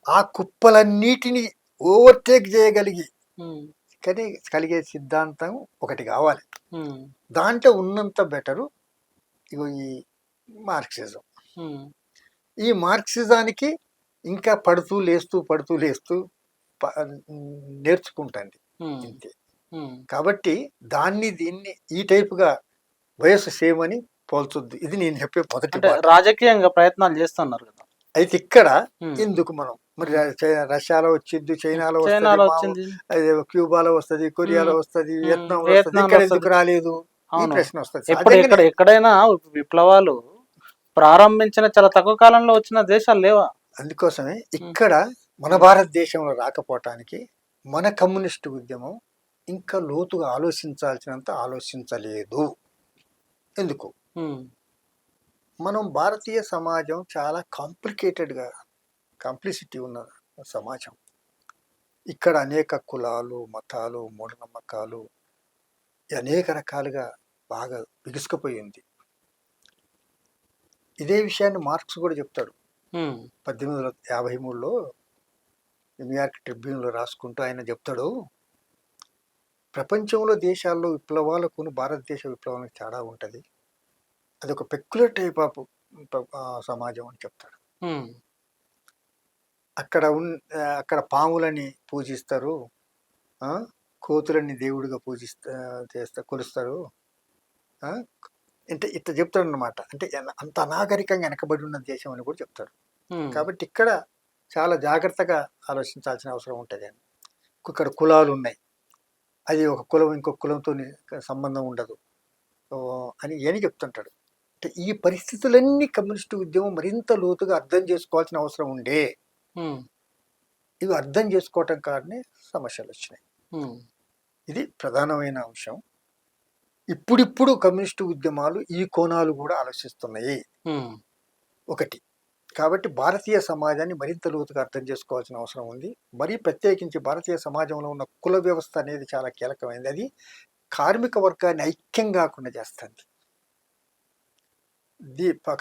ఆ కుప్పలన్నిటిని ఓవర్టేక్ చేయగలిగి కలిగే సిద్ధాంతం ఒకటి కావాలి. దాంట్లో ఉన్నంత బెటరు ఇగో ఈ మార్క్సిజం. ఈ మార్క్సిజానికి ఇంకా పడుతూ లేస్తూ నేర్చుకుంటుంది ఇంతే. కాబట్టి దీన్ని ఈ టైపుగా వయస్సు సేమ్ అని పోల్చొద్దు. ఇది నేను చెప్పే మొదటి రాజకీయంగా ప్రయత్నాలు చేస్తున్నారు కదా. అయితే ఇక్కడ ఎందుకు మనం మరి రష్యాలో వచ్చింది, చైనాలో వస్తుంది, క్యూబాలో వస్తుంది, కొరియాలో వస్తుంది, వియత్నాంలో వస్తుంది, ఇక్కడ ఎందుకు రాలేదు ఈ ప్రశ్న వస్తుంది. ఎక్కడైనా విప్లవాలు ప్రారంభించిన చాలా తక్కువ కాలంలో వచ్చిన దేశాలు లేవా? అందుకోసమే ఇక్కడ మన భారతదేశంలో రాకపోవటానికి మన కమ్యూనిస్టు ఉద్యమం ఇంకా లోతుగా ఆలోచించాల్సినంత ఆలోచించలేదు. ఎందుకు? మనం భారతీయ సమాజం చాలా కాంప్లికేటెడ్గా కాంప్లిసిటీ ఉన్న సమాజం. ఇక్కడ అనేక కులాలు, మతాలు, మూఢనమ్మకాలు అనేక రకాలుగా బాగా బిగుసుకుపోయింది. ఇదే విషయాన్ని మార్క్స్ కూడా చెప్తాడు. 1853లో న్యూయార్క్ ట్రిబ్యూన్లో రాసుకుంటూ ఆయన చెప్తాడు, ప్రపంచంలో దేశాల్లో విప్లవాలకు భారతదేశ విప్లవానికి తేడా ఉంటుంది. అదొక పెక్యులర్ టైప్ ఆఫ్ సమాజం అని చెప్తాడు. అక్కడ పాములని పూజిస్తారు, కోతులని దేవుడిగా కొలుస్తారు. అంటే ఇట్లా చెప్తాడు అన్నమాట. అంటే అంత అనాగరికంగా వెనకబడి ఉన్న దేశం అని కూడా చెప్తాడు. కాబట్టి ఇక్కడ చాలా జాగ్రత్తగా ఆలోచించాల్సిన అవసరం ఉంటుంది. ఇక్కడ కులాలు ఉన్నాయి, అది ఒక కులం ఇంకొక కులంతో సంబంధం ఉండదు అని చెప్తుంటాడు. అంటే ఈ పరిస్థితులన్నీ కమ్యూనిస్టు ఉద్యమం మరింత లోతుగా అర్థం చేసుకోవాల్సిన అవసరం ఉండే. ఇవి అర్థం చేసుకోవటం కారణే సమస్యలు వచ్చినాయి. ఇది ప్రధానమైన అంశం. ఇప్పుడిప్పుడు కమ్యూనిస్టు ఉద్యమాలు ఈ కోణాలు కూడా ఆలోచిస్తున్నాయి ఒకటి. కాబట్టి భారతీయ సమాజాన్ని మరింత లోతుగా అర్థం చేసుకోవాల్సిన అవసరం ఉంది. మరీ ప్రత్యేకించి భారతీయ సమాజంలో ఉన్న కుల వ్యవస్థ అనేది చాలా కీలకమైనది. అది కార్మిక వర్గాన్ని ఐక్యం కాకుండా చేస్తుంది.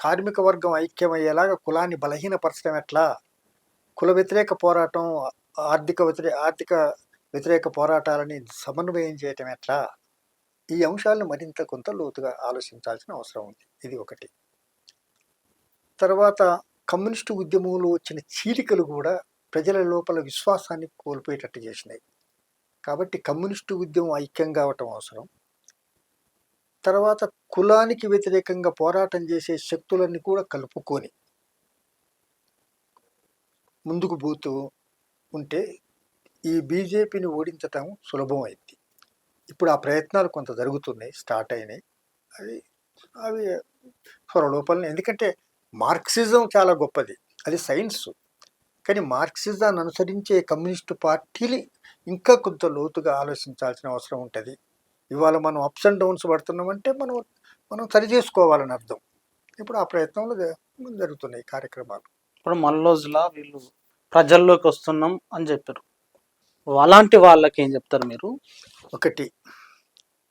కార్మిక వర్గం ఐక్యమయ్యేలాగా కులాన్ని బలహీనపరచడం ఎట్లా, కుల వ్యతిరేక పోరాటం, ఆర్థిక వ్యతిరేక పోరాటాలని సమన్వయం చేయటం ఎట్లా, ఈ అంశాలను మరింత కొంత లోతుగా ఆలోచించాల్సిన అవసరం ఉంది. ఇది ఒకటి. తర్వాత కమ్యూనిస్టు ఉద్యమంలో వచ్చిన చీలికలు కూడా ప్రజల లోపల విశ్వాసాన్ని కోల్పోయేటట్టు చేసినాయి. కాబట్టి కమ్యూనిస్టు ఉద్యమం ఐక్యం కావటం అవసరం. తర్వాత కులానికి వ్యతిరేకంగా పోరాటం చేసే శక్తులన్నీ కూడా కలుపుకొని ముందుకు పోతూ ఉంటే ఈ బీజేపీని ఓడించటం సులభమైంది. ఇప్పుడు ఆ ప్రయత్నాలు కొంత జరుగుతున్నాయి, స్టార్ట్ అయినాయి. అవి త్వరలోపలనే. ఎందుకంటే మార్క్సిజం చాలా గొప్పది, అది సైన్స్. కానీ మార్క్సిజాన్ని అనుసరించే కమ్యూనిస్టు పార్టీలు ఇంకా కొంత లోతుగా ఆలోచించాల్సిన అవసరం ఉంటుంది. ఇవాళ మనం అప్స్ అండ్ డౌన్స్ పడుతున్నామంటే మనం సరి చేసుకోవాలని అర్థం. ఇప్పుడు ఆ ప్రయత్నంలో జరుగుతున్నాయి కార్యక్రమాలు. ఇప్పుడు మల్లోజులా వీళ్ళు ప్రజల్లోకి వస్తున్నాం అని చెప్పారు. అలాంటి వాళ్ళకి ఏం చెప్తారు మీరు? ఒకటి,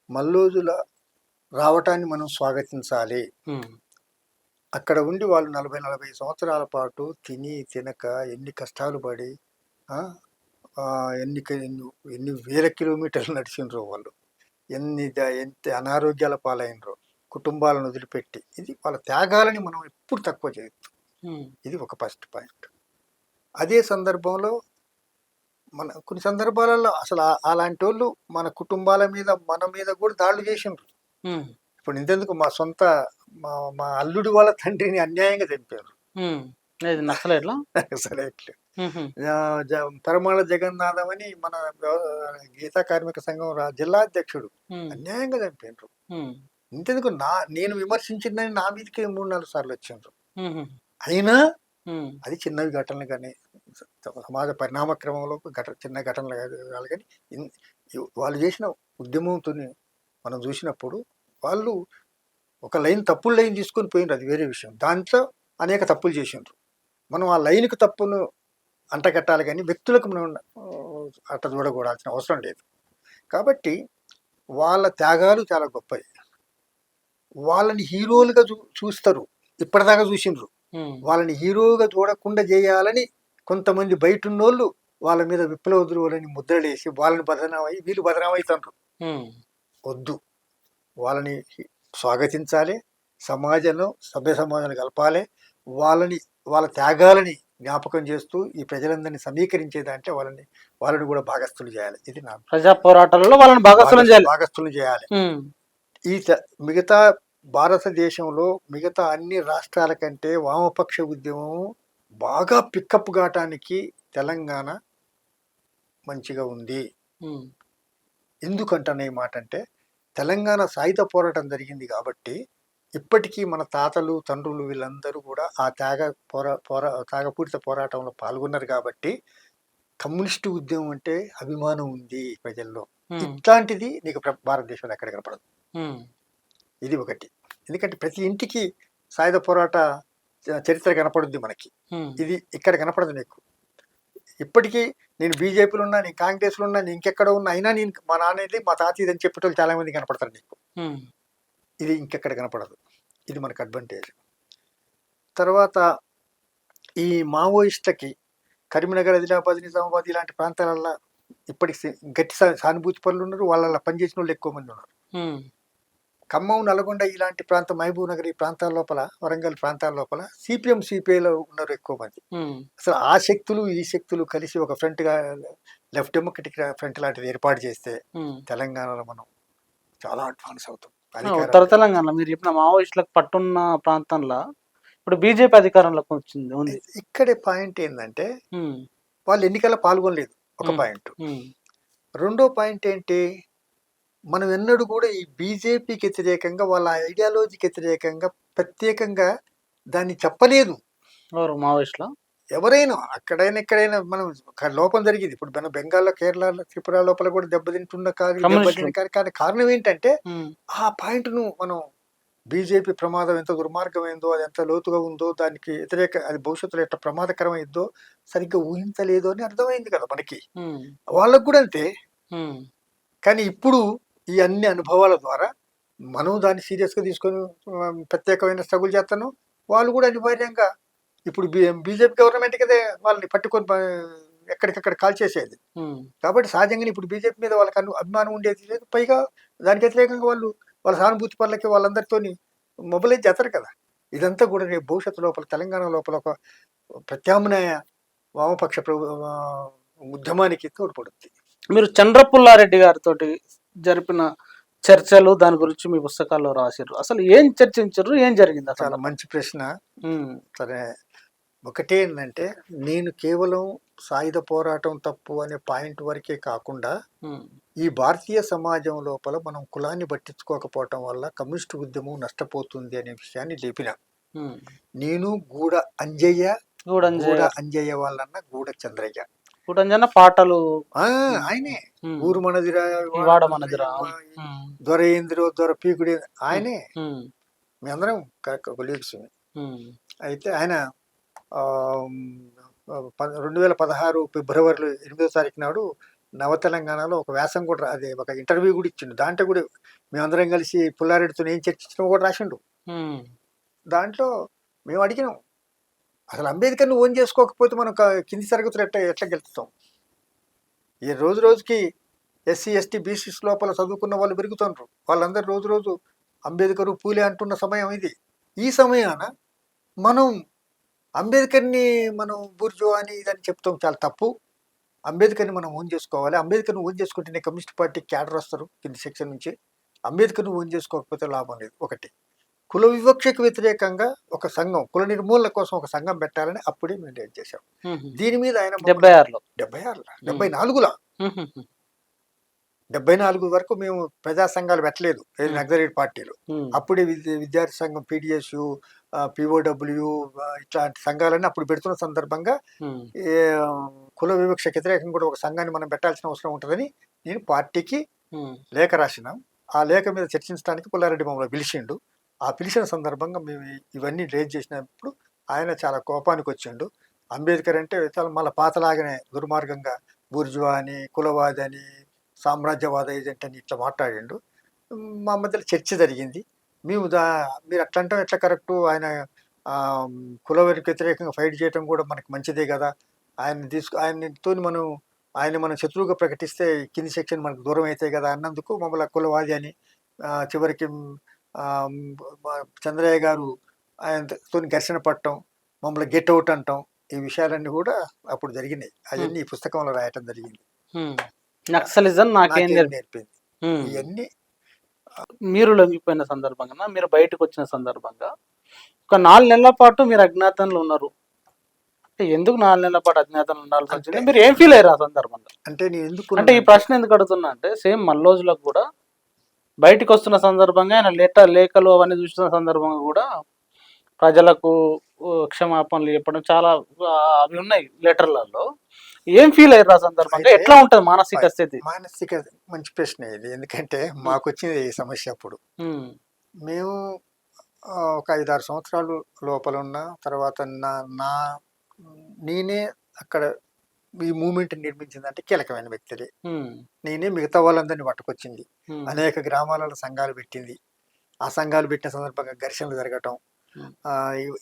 మల్లోజుల రావటాన్ని మనం స్వాగతించాలి. అక్కడ ఉండి వాళ్ళు 40-45 సంవత్సరాల పాటు తిని తినక ఎన్ని కష్టాలు పడి ఎన్ని వేల కిలోమీటర్లు నడిచినరో వాళ్ళు, ఎంత అనారోగ్యాల పాలైనరో కుటుంబాలను వదిలిపెట్టి. ఇది వాళ్ళ త్యాగాలని మనం ఎప్పుడు తక్కువ చేయొద్దు. ఇది ఒక ఫస్ట్ పాయింట్. అదే సందర్భంలో కొన్ని సందర్భాలలో అసలు అలాంటి వాళ్ళు మన కుటుంబాల మీద మన మీద కూడా దాడులు చేసిండ్రు. ఇప్పుడు ఇంతెందుకు మా అల్లుడి వాళ్ళ తండ్రిని అన్యాయంగా చంపారు. ఇది నక్సలైట్లా? నక్సలైట్లు. హుహు. పరమాళ జగన్నాథం అని మన గీతా కార్మిక సంఘం జిల్లా అధ్యక్షుడు హ్మ్. అన్యాయంగా చంపిండ్రు. హ్మ్. ఇంతెందుకు నేను విమర్శించిందని నా మీదకి 3-4 సార్లు వచ్చిండ్రు. హుహు. అయినా హ్మ్. అది చిన్నవి ఘటనలు కానీ సమాజ పరిణామ క్రమంలో చిన్న ఘటనలు కాదు కానీ వాళ్ళు చేసిన ఉద్యమంతో మనం చూసినప్పుడు వాళ్ళు ఒక తప్పుల లైన్ తీసుకొని పోయిండ్రు, అది వేరే విషయం. దాంట్లో అనేక తప్పులు చేసిండ్రు. మనం ఆ లైన్కి తప్పును అంటగట్టాలి కానీ వ్యక్తులకు మనం అట్ట చూడకూడాల్సిన అవసరం లేదు. కాబట్టి వాళ్ళ త్యాగాలు చాలా గొప్పవి. వాళ్ళని హీరోలుగా చూస్తారు, ఇప్పటిదాకా చూసిండ్రు. హ్మ్. వాళ్ళని హీరోగా చూడకుండా చేయాలని కొంతమంది బయట ఉన్నోళ్ళు వాళ్ళ మీద విప్లవ ద్రోవులని ముద్రలేసి వాళ్ళని బదనామై వీళ్ళు బదనామవుతారు. హ్మ్. వద్దు, వాళ్ళని స్వాగతించాలి, సమాజంలో సభ్య సమాజాన్ని కలపాలి, వాళ్ళ త్యాగాలని జ్ఞాపకం చేస్తూ ఈ ప్రజలందరినీ సమీకరించే దాంట్లో వాళ్ళని కూడా భాగస్థులు చేయాలి. ఇది నా ప్రజా పోరాటాలలో వాళ్ళని భాగస్థులు చేయాలి. ఈ మిగతా భారతదేశంలో మిగతా అన్ని రాష్ట్రాల కంటే వామపక్ష ఉద్యమం బాగా పికప్ కావటానికి తెలంగాణ మంచిగా ఉంది. ఎందుకంటున్నా ఈ మాట అంటే, తెలంగాణ సాయుధ పోరాటం జరిగింది కాబట్టి ఇప్పటికీ మన తాతలు తండ్రులు వీళ్ళందరూ కూడా ఆ త్యాగపూరిత పోరాటంలో పాల్గొన్నారు కాబట్టి కమ్యూనిస్టు ఉద్యమం అంటే అభిమానం ఉంది ప్రజల్లో. ఇట్లాంటిది నీకు భారతదేశంలో ఎక్కడ కనపడదు. ఇది ఒకటి. ఎందుకంటే ప్రతి ఇంటికి సాయుధ పోరాట చరిత్ర కనపడుద్ది మనకి. ఇది ఇక్కడ కనపడదు నీకు. ఇప్పటికీ నేను బీజేపీలో ఉన్నా, నేను కాంగ్రెస్లో ఉన్నా, నేను ఇంకెక్కడ ఉన్నా, అయినా నేను మా నాన్నది మా తాతయ్యది అని చెప్పేటోళ్ళు చాలా మంది కనపడతారు నీకు. ఇది ఇంకెక్కడ కనపడదు. ఇది మనకు అడ్వాంటేజ్. తర్వాత ఈ మావోయిస్టులకి కరీంనగర్, ఆదిలాబాద్, నిజామాబాద్ ఇలాంటి ప్రాంతాలల్లో ఇప్పటికి గట్టి సానుభూతి పనులు ఉన్నారు. వాళ్ళ పనిచేసిన వాళ్ళు ఎక్కువ మంది ఉన్నారు. ఖమ్మం, నల్గొండ ఇలాంటి ప్రాంతం, మహబూబ్ నగర్ ఈ ప్రాంతాల లోపల, వరంగల్ ప్రాంతాల లోపల సిపిఐలో ఉన్నారు ఎక్కువ మంది. అసలు ఆ శక్తులు ఈ శక్తులు కలిసి ఒక ఫ్రంట్ గా లెఫ్ట్ డెమోక్రటిక్ ఫ్రంట్ లాంటిది ఏర్పాటు చేస్తే తెలంగాణలో మనం చాలా అడ్వాన్స్ అవుతాం. ఉత్తర తెలంగాణ మీరు చెప్పిన మావోయిస్టులకు పట్టున్న ప్రాంతంలో ఇప్పుడు బీజేపీ అధికారంలోకి ఉంది. ఇక్కడే పాయింట్ ఏంటంటే వాళ్ళు ఎన్నికల్లో పాల్గొనలేదు, ఒక పాయింట్. రెండో పాయింట్ ఏంటి, మనం ఎన్నడూ కూడా ఈ బీజేపీకి వ్యతిరేకంగా వాళ్ళ ఐడియాలజీకి వ్యతిరేకంగా ప్రత్యేకంగా దాన్ని చెప్పలేదు. మావోయిస్టులో ఎవరైనా అక్కడైనా ఎక్కడైనా మనం లోపం జరిగింది. ఇప్పుడు మన బెంగాల్లో, కేరళలో, త్రిపుర లోపల కూడా దెబ్బతింటున్న కారణం ఏంటంటే ఆ పాయింట్ను మనం బీజేపీ ప్రమాదం ఎంత దుర్మార్గమైందో, అది ఎంత లోతుగా ఉందో, దానికి అది భవిష్యత్తులో ఎంత ప్రమాదకరమైందో సరిగ్గా ఊహించలేదు అని అర్థమైంది కదా మనకి. వాళ్ళకు కూడా అంతే. కానీ ఇప్పుడు ఈ అన్ని అనుభవాల ద్వారా మనం దాన్ని సీరియస్గా తీసుకొని ప్రత్యేకమైన స్ట్రగుల్ చేస్తాను. వాళ్ళు కూడా అనివార్యంగా ఇప్పుడు బీజేపీ గవర్నమెంట్ కదా వాళ్ళని పట్టుకొని ఎక్కడికక్కడ కాల్ చేసేది. కాబట్టి సహజంగానే ఇప్పుడు బీజేపీ మీద వాళ్ళకి అభిమానం ఉండేది లేదు. పైగా దానికి వ్యతిరేకంగా వాళ్ళ సానుభూతి పనులకి వాళ్ళందరితో మొబైలైజ్ చేస్తారు కదా. ఇదంతా కూడా రేపు భవిష్యత్తు లోపల తెలంగాణ లోపల ఒక ప్రత్యామ్నాయ వామపక్ష ఉద్యమానికి తోడ్పడుతుంది. మీరు చంద్రపుల్లారెడ్డి గారితో జరిపిన చర్చలు దాని గురించి మీ పుస్తకాల్లో రాశారు. అసలు ఏం చర్చించారు, ఏం జరిగింది? చాలా మంచి ప్రశ్న. సరే, ఒకటే ఏంటంటే, నేను కేవలం సాయుధ పోరాటం తప్పు అనే పాయింట్ వరకే కాకుండా ఈ భారతీయ సమాజం లోపల మనం కులాన్ని పట్టించుకోకపోవటం వల్ల కమ్యూనిస్టు ఉద్యమం నష్టపోతుంది అనే విషయాన్ని లేపిన. నేను గూడ అంజయ్య వాళ్ళన్న గూడ చంద్రయ్య పాటలు ఆయనే. ఊరు మనదిరా, దొర పీకుడి ఆయనే. మీ అందరం కొలీగ్స్. అయితే ఆయన 2016 ఫిబ్రవరి 8వ తారీఖు నాడు నవ తెలంగాణలో ఒక వ్యాసం కూడా, అదే ఒక ఇంటర్వ్యూ కూడా ఇచ్చిండు. దాంట్లో కూడా మేమందరం కలిసి పుల్లారెడ్డితో ఏం చర్చించడం కూడా రాసిండు. దాంట్లో మేము అడిగినాం, అసలు అంబేద్కర్ని ఓన్ చేసుకోకపోతే మనం కింది తరగతులు ఎట్లా గెలుస్తాం? ఈ రోజుకి ఎస్సీ ఎస్టీ బీసీస్ లోపల చదువుకున్న వాళ్ళు పెరుగుతున్నారు. వాళ్ళందరూ రోజు అంబేద్కర్ పూలే అంటున్న సమయం ఇది. ఈ సమయాన మనం అంబేద్కర్ని మనం బుర్జో అని ఇదని చెప్తాం, చాలా తప్పు. అంబేద్కర్ని మనం ఓన్ చేసుకోవాలి. అంబేద్కర్ని ఓన్ చేసుకుంటేనే కమ్యూనిస్ట్ పార్టీ క్యాడర్ వస్తారు కింది సెక్షన్ నుంచి. అంబేద్కర్ని ఓన్ చేసుకోకపోతే లాభం లేదు. ఒకటి. కుల వివక్షకు వ్యతిరేకంగా ఒక సంఘం, కుల నిర్మూలన కోసం ఒక సంఘం పెట్టాలని అప్పుడే మేము డేట్ చేశాం. దీని మీద ఆయన 76లో 74లో 74 వరకు మేము ప్రజా సంఘాలు పెట్టలేదు నక్సలైట్ పార్టీలు. అప్పుడే విద్యార్థి సంఘం, పిడిఎస్యు, పిఓడబ్ల్యూ ఇట్లాంటి సంఘాలన్నీ అప్పుడు పెడుతున్న సందర్భంగా కుల వివక్షకు వ్యతిరేకంగా కూడా ఒక సంఘాన్ని మనం పెట్టాల్సిన అవసరం ఉంటుందని నేను పార్టీకి లేఖ రాసినాం. ఆ లేఖ మీద చర్చించడానికి పుల్లారెడ్డి మమ్మల్ని పిలిచిండు. ఆ పిలిచిన సందర్భంగా మేము ఇవన్నీ రేజ్ చేసినప్పుడు ఆయన చాలా కోపానికి వచ్చిండు. అంబేద్కర్ అంటే మళ్ళీ పాతలాగానే దుర్మార్గంగా బూర్జువా అని, కులవాది అని, సామ్రాజ్యవాద ఏజెంట్ అని ఇట్లా మాట్లాడిండు. మా మధ్యలో చర్చ జరిగింది. మేము మీరు అట్లా అంటాం ఎట్లా కరెక్టు, ఆయన కులవారికి వ్యతిరేకంగా ఫైట్ చేయడం కూడా మనకి మంచిదే కదా, ఆయనతో మనం శత్రువుగా ప్రకటిస్తే కింది సెక్షన్ మనకు దూరం అవుతాయి కదా అన్నందుకు మమ్మల్ని కులవాది అని, చివరికి చంద్రయ్య గారు ఆయనతో ఘర్షణ పడటం, మమ్మల్ని గెట్ అవుట్ అంటాం, ఈ విషయాలన్నీ కూడా అప్పుడు జరిగినాయి. అవన్నీ ఈ పుస్తకంలో రాయటం జరిగింది. నక్సలిజం నాకేం నేర్పింది ఇవన్నీ. మీరు లొంగిపోయిన సందర్భంగా, మీరు బయటకు వచ్చిన సందర్భంగా ఒక 4 నెలల పాటు మీరు అజ్ఞాతంలో ఉన్నారు. ఎందుకు 4 నెలల పాటు అజ్ఞాతంలో ఉండాల్సి వచ్చింది? మీరు ఏం ఫీల్ అయ్యారు ఆ సందర్భంగా? అంటే ఈ ప్రశ్న ఎందుకు అడుగుతున్నా అంటే, సేమ్ మల్లోజులకు కూడా బయటకు వస్తున్న సందర్భంగా ఆయన లేఖలు అవన్నీ చూసిన సందర్భంగా కూడా ప్రజలకు క్షమాపణలు చెప్పడం చాలా అవి ఉన్నాయి లెటర్లలో. ఏం ఫీల్ అయ్యారు ఆ సందర్భంగా? ఎట్లా ఉంటుంది మానసిక స్థితి? మంచి ప్రశ్న ఇది. ఎందుకంటే మాకు వచ్చింది ఈ సమస్య అప్పుడు. మేము ఒక 5-6 సంవత్సరాలు లోపల ఉన్న తర్వాత నేనే అక్కడ ఈ మూమెంట్ నిర్మించిందంటే కీలకమైన వ్యక్తులే. నేనే మిగతా వాళ్ళందరినీ పట్టుకొచ్చింది. అనేక గ్రామాలలో సంఘాలు పెట్టింది. ఆ సంఘాలు పెట్టిన సందర్భంగా ఘర్షణలు జరగటం,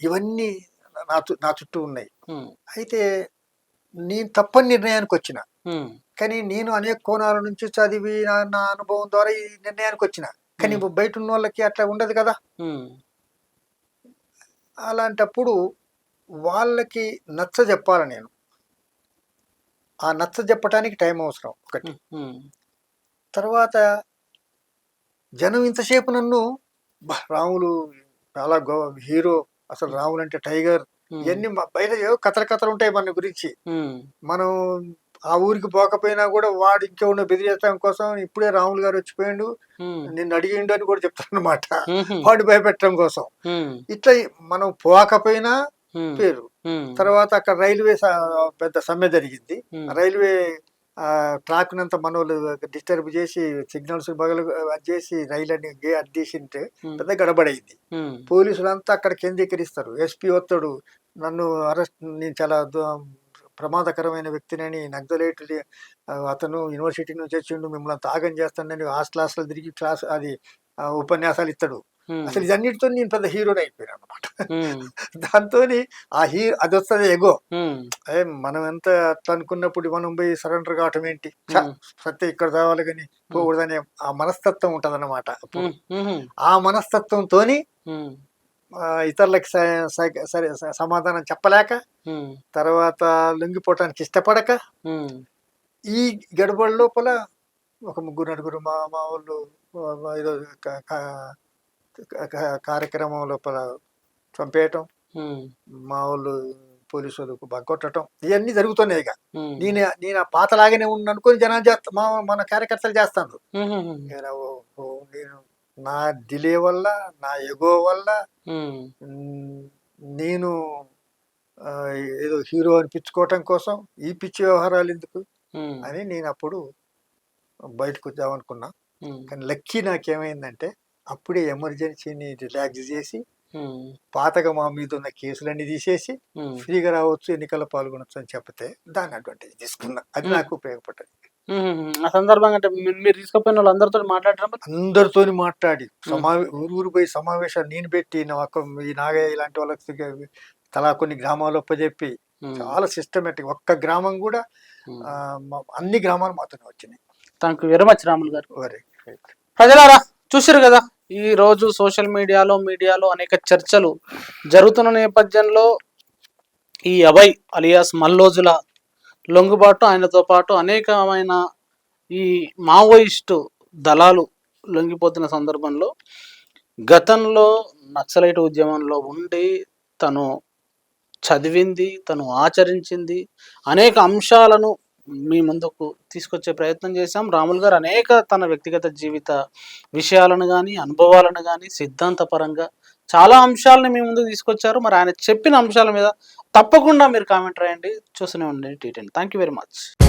ఇవన్నీ నా చుట్టూ ఉన్నాయి. అయితే నేను తప్పని నిర్ణయానికి వచ్చిన, కానీ నేను అనేక కోణాల నుంచి చదివి నా అనుభవం ద్వారా ఈ నిర్ణయానికి వచ్చిన. కానీ బయట ఉన్న వాళ్ళకి అట్లా ఉండదు కదా. అలాంటప్పుడు వాళ్ళకి నచ్చ చెప్పాలి నేను. ఆ నచ్చ చెప్పటానికి టైం అవసరం ఒకటి. తర్వాత జనం ఇంతసేపు నన్ను రాములు చాలా హీరో, అసలు రాములు అంటే టైగర్, ఇవన్నీ బయట కథలు ఉంటాయి మన గురించి. మనం ఆ ఊరికి పోకపోయినా కూడా వాడు ఇంకెవరినో బెదిరించడం కోసం ఇప్పుడే రాములు గారు వచ్చిపోయిండు, నిన్ను అడిగిండు అని కూడా చెప్తారు అనమాట. వాడు భయపెట్టడం కోసం. ఇట్లా మనం పోకపోయినా పేరు. తర్వాత అక్కడ రైల్వే పెద్ద సమ్మె జరిగింది. రైల్వే ట్రాక్ నంతా మనోళ్ళు డిస్టర్బ్ చేసి సిగ్నల్స్ బగలు చేసి రైలు అని అడ్డేసింటే పెద్ద గడబడైంది. పోలీసులంతా అక్కడ కేంద్రీకరిస్తారు. ఎస్పీ ఒత్తాడు, నన్ను అరెస్ట్, నేను చాలా ప్రమాదకరమైన వ్యక్తినని, నక్సలైట్ అతను యూనివర్సిటీ నుంచి వచ్చిండు, మిమ్మల్ని తాగం చేస్తానని హాస్టల్ తిరిగి క్లాస్ అది ఉపన్యాసాలు ఇస్తాడు. అసలు ఇదన్నిటితో నేను పెద్ద హీరోని అయిపోయాను అనమాట. దాంతో ఆ అది వస్తుంది ఎగో. మనం ఎంత అట్లా అనుకున్నప్పుడు మనం పోయి సరెండర్ కావటం ఏంటి, సత్య ఇక్కడ రావాలి కానీ పోకూడదనే ఆ మనస్తత్వం ఉంటది అనమాట. ఆ మనస్తత్వంతో ఇతరులకి సరే సమాధానం చెప్పలేక, తర్వాత లొంగిపోవటానికి ఇష్టపడక, ఈ గడబడి లోపల ఒక 3-4 మా వాళ్ళు ఏదో కార్యక్రమం లోపల చంపేయటం, మా వాళ్ళు పోలీసు వాళ్ళకు బగ్గొట్టడం, ఇవన్నీ జరుగుతున్నాయి. ఇక నేను ఆ పాతలాగానే అనుకుని జనాలు చేస్తా, మన కార్యకర్తలు చేస్తాను. నేను నా డిలే వల్ల, నా ఎగో వల్ల, నేను ఏదో హీరో అనిపించుకోవటం కోసం ఈ పిచ్చి వ్యవహారాలు ఎందుకు అని నేను అప్పుడు బయటకు వద్దామనుకున్నా. కానీ లక్కీ నాకేమైందంటే అప్పుడే ఎమర్జెన్సీని రిలాక్స్ చేసి పాతగా మా మీద ఉన్న కేసులన్నీ తీసేసి ఫ్రీగా రావచ్చు, ఎన్నికల్లో పాల్గొనొచ్చు అని చెప్తే దాన్ని అడ్వాంటేజ్ తీసుకున్నా. అది నాకు ఉపయోగపడ్డది. ఆ సందర్భంగా అంటే మీరు తీసుకుపోయిన వాళ్ళు అందరితో మాట్లాడటం, అందరితో మాట్లాడి ఊరు పోయి సమావేశాలు నేను పెట్టి, ఈ నాగయ్య ఇలాంటి వాళ్ళకి తలా కొన్ని గ్రామాలు ఒప్పజెప్పి చాలా సిస్టమేటిక్. ఒక్క గ్రామం కూడా అన్ని గ్రామాలు మాత్రమే వచ్చినాయి. Thank you very much Ramulu గారు. ప్రజలారా చూసారు కదా, ఈ రోజు సోషల్ మీడియాలో అనేక చర్చలు జరుగుతున్న నేపథ్యంలో ఈ అభయ్ అలియాస్ మల్లోజుల లొంగుబాటు, ఆయనతో పాటు అనేకమైన ఈ మావోయిస్టు దళాలు లొంగిపోతున్న సందర్భంలో గతంలో నక్సలైట్ ఉద్యమంలో ఉండి తను చదివింది, తను ఆచరించింది, అనేక అంశాలను మీ ముందుకు తీసుకొచ్చే ప్రయత్నం చేశాం. రాములు గారు అనేక తన వ్యక్తిగత జీవిత విషయాలను కానీ, అనుభవాలను కానీ, సిద్ధాంతపరంగా చాలా అంశాలను మీ ముందుకు తీసుకొచ్చారు. మరి ఆయన చెప్పిన అంశాల మీద తప్పకుండా మీరు కామెంట్ రాయండి. చూస్తూనే ఉండండి T ten. Thank you very much.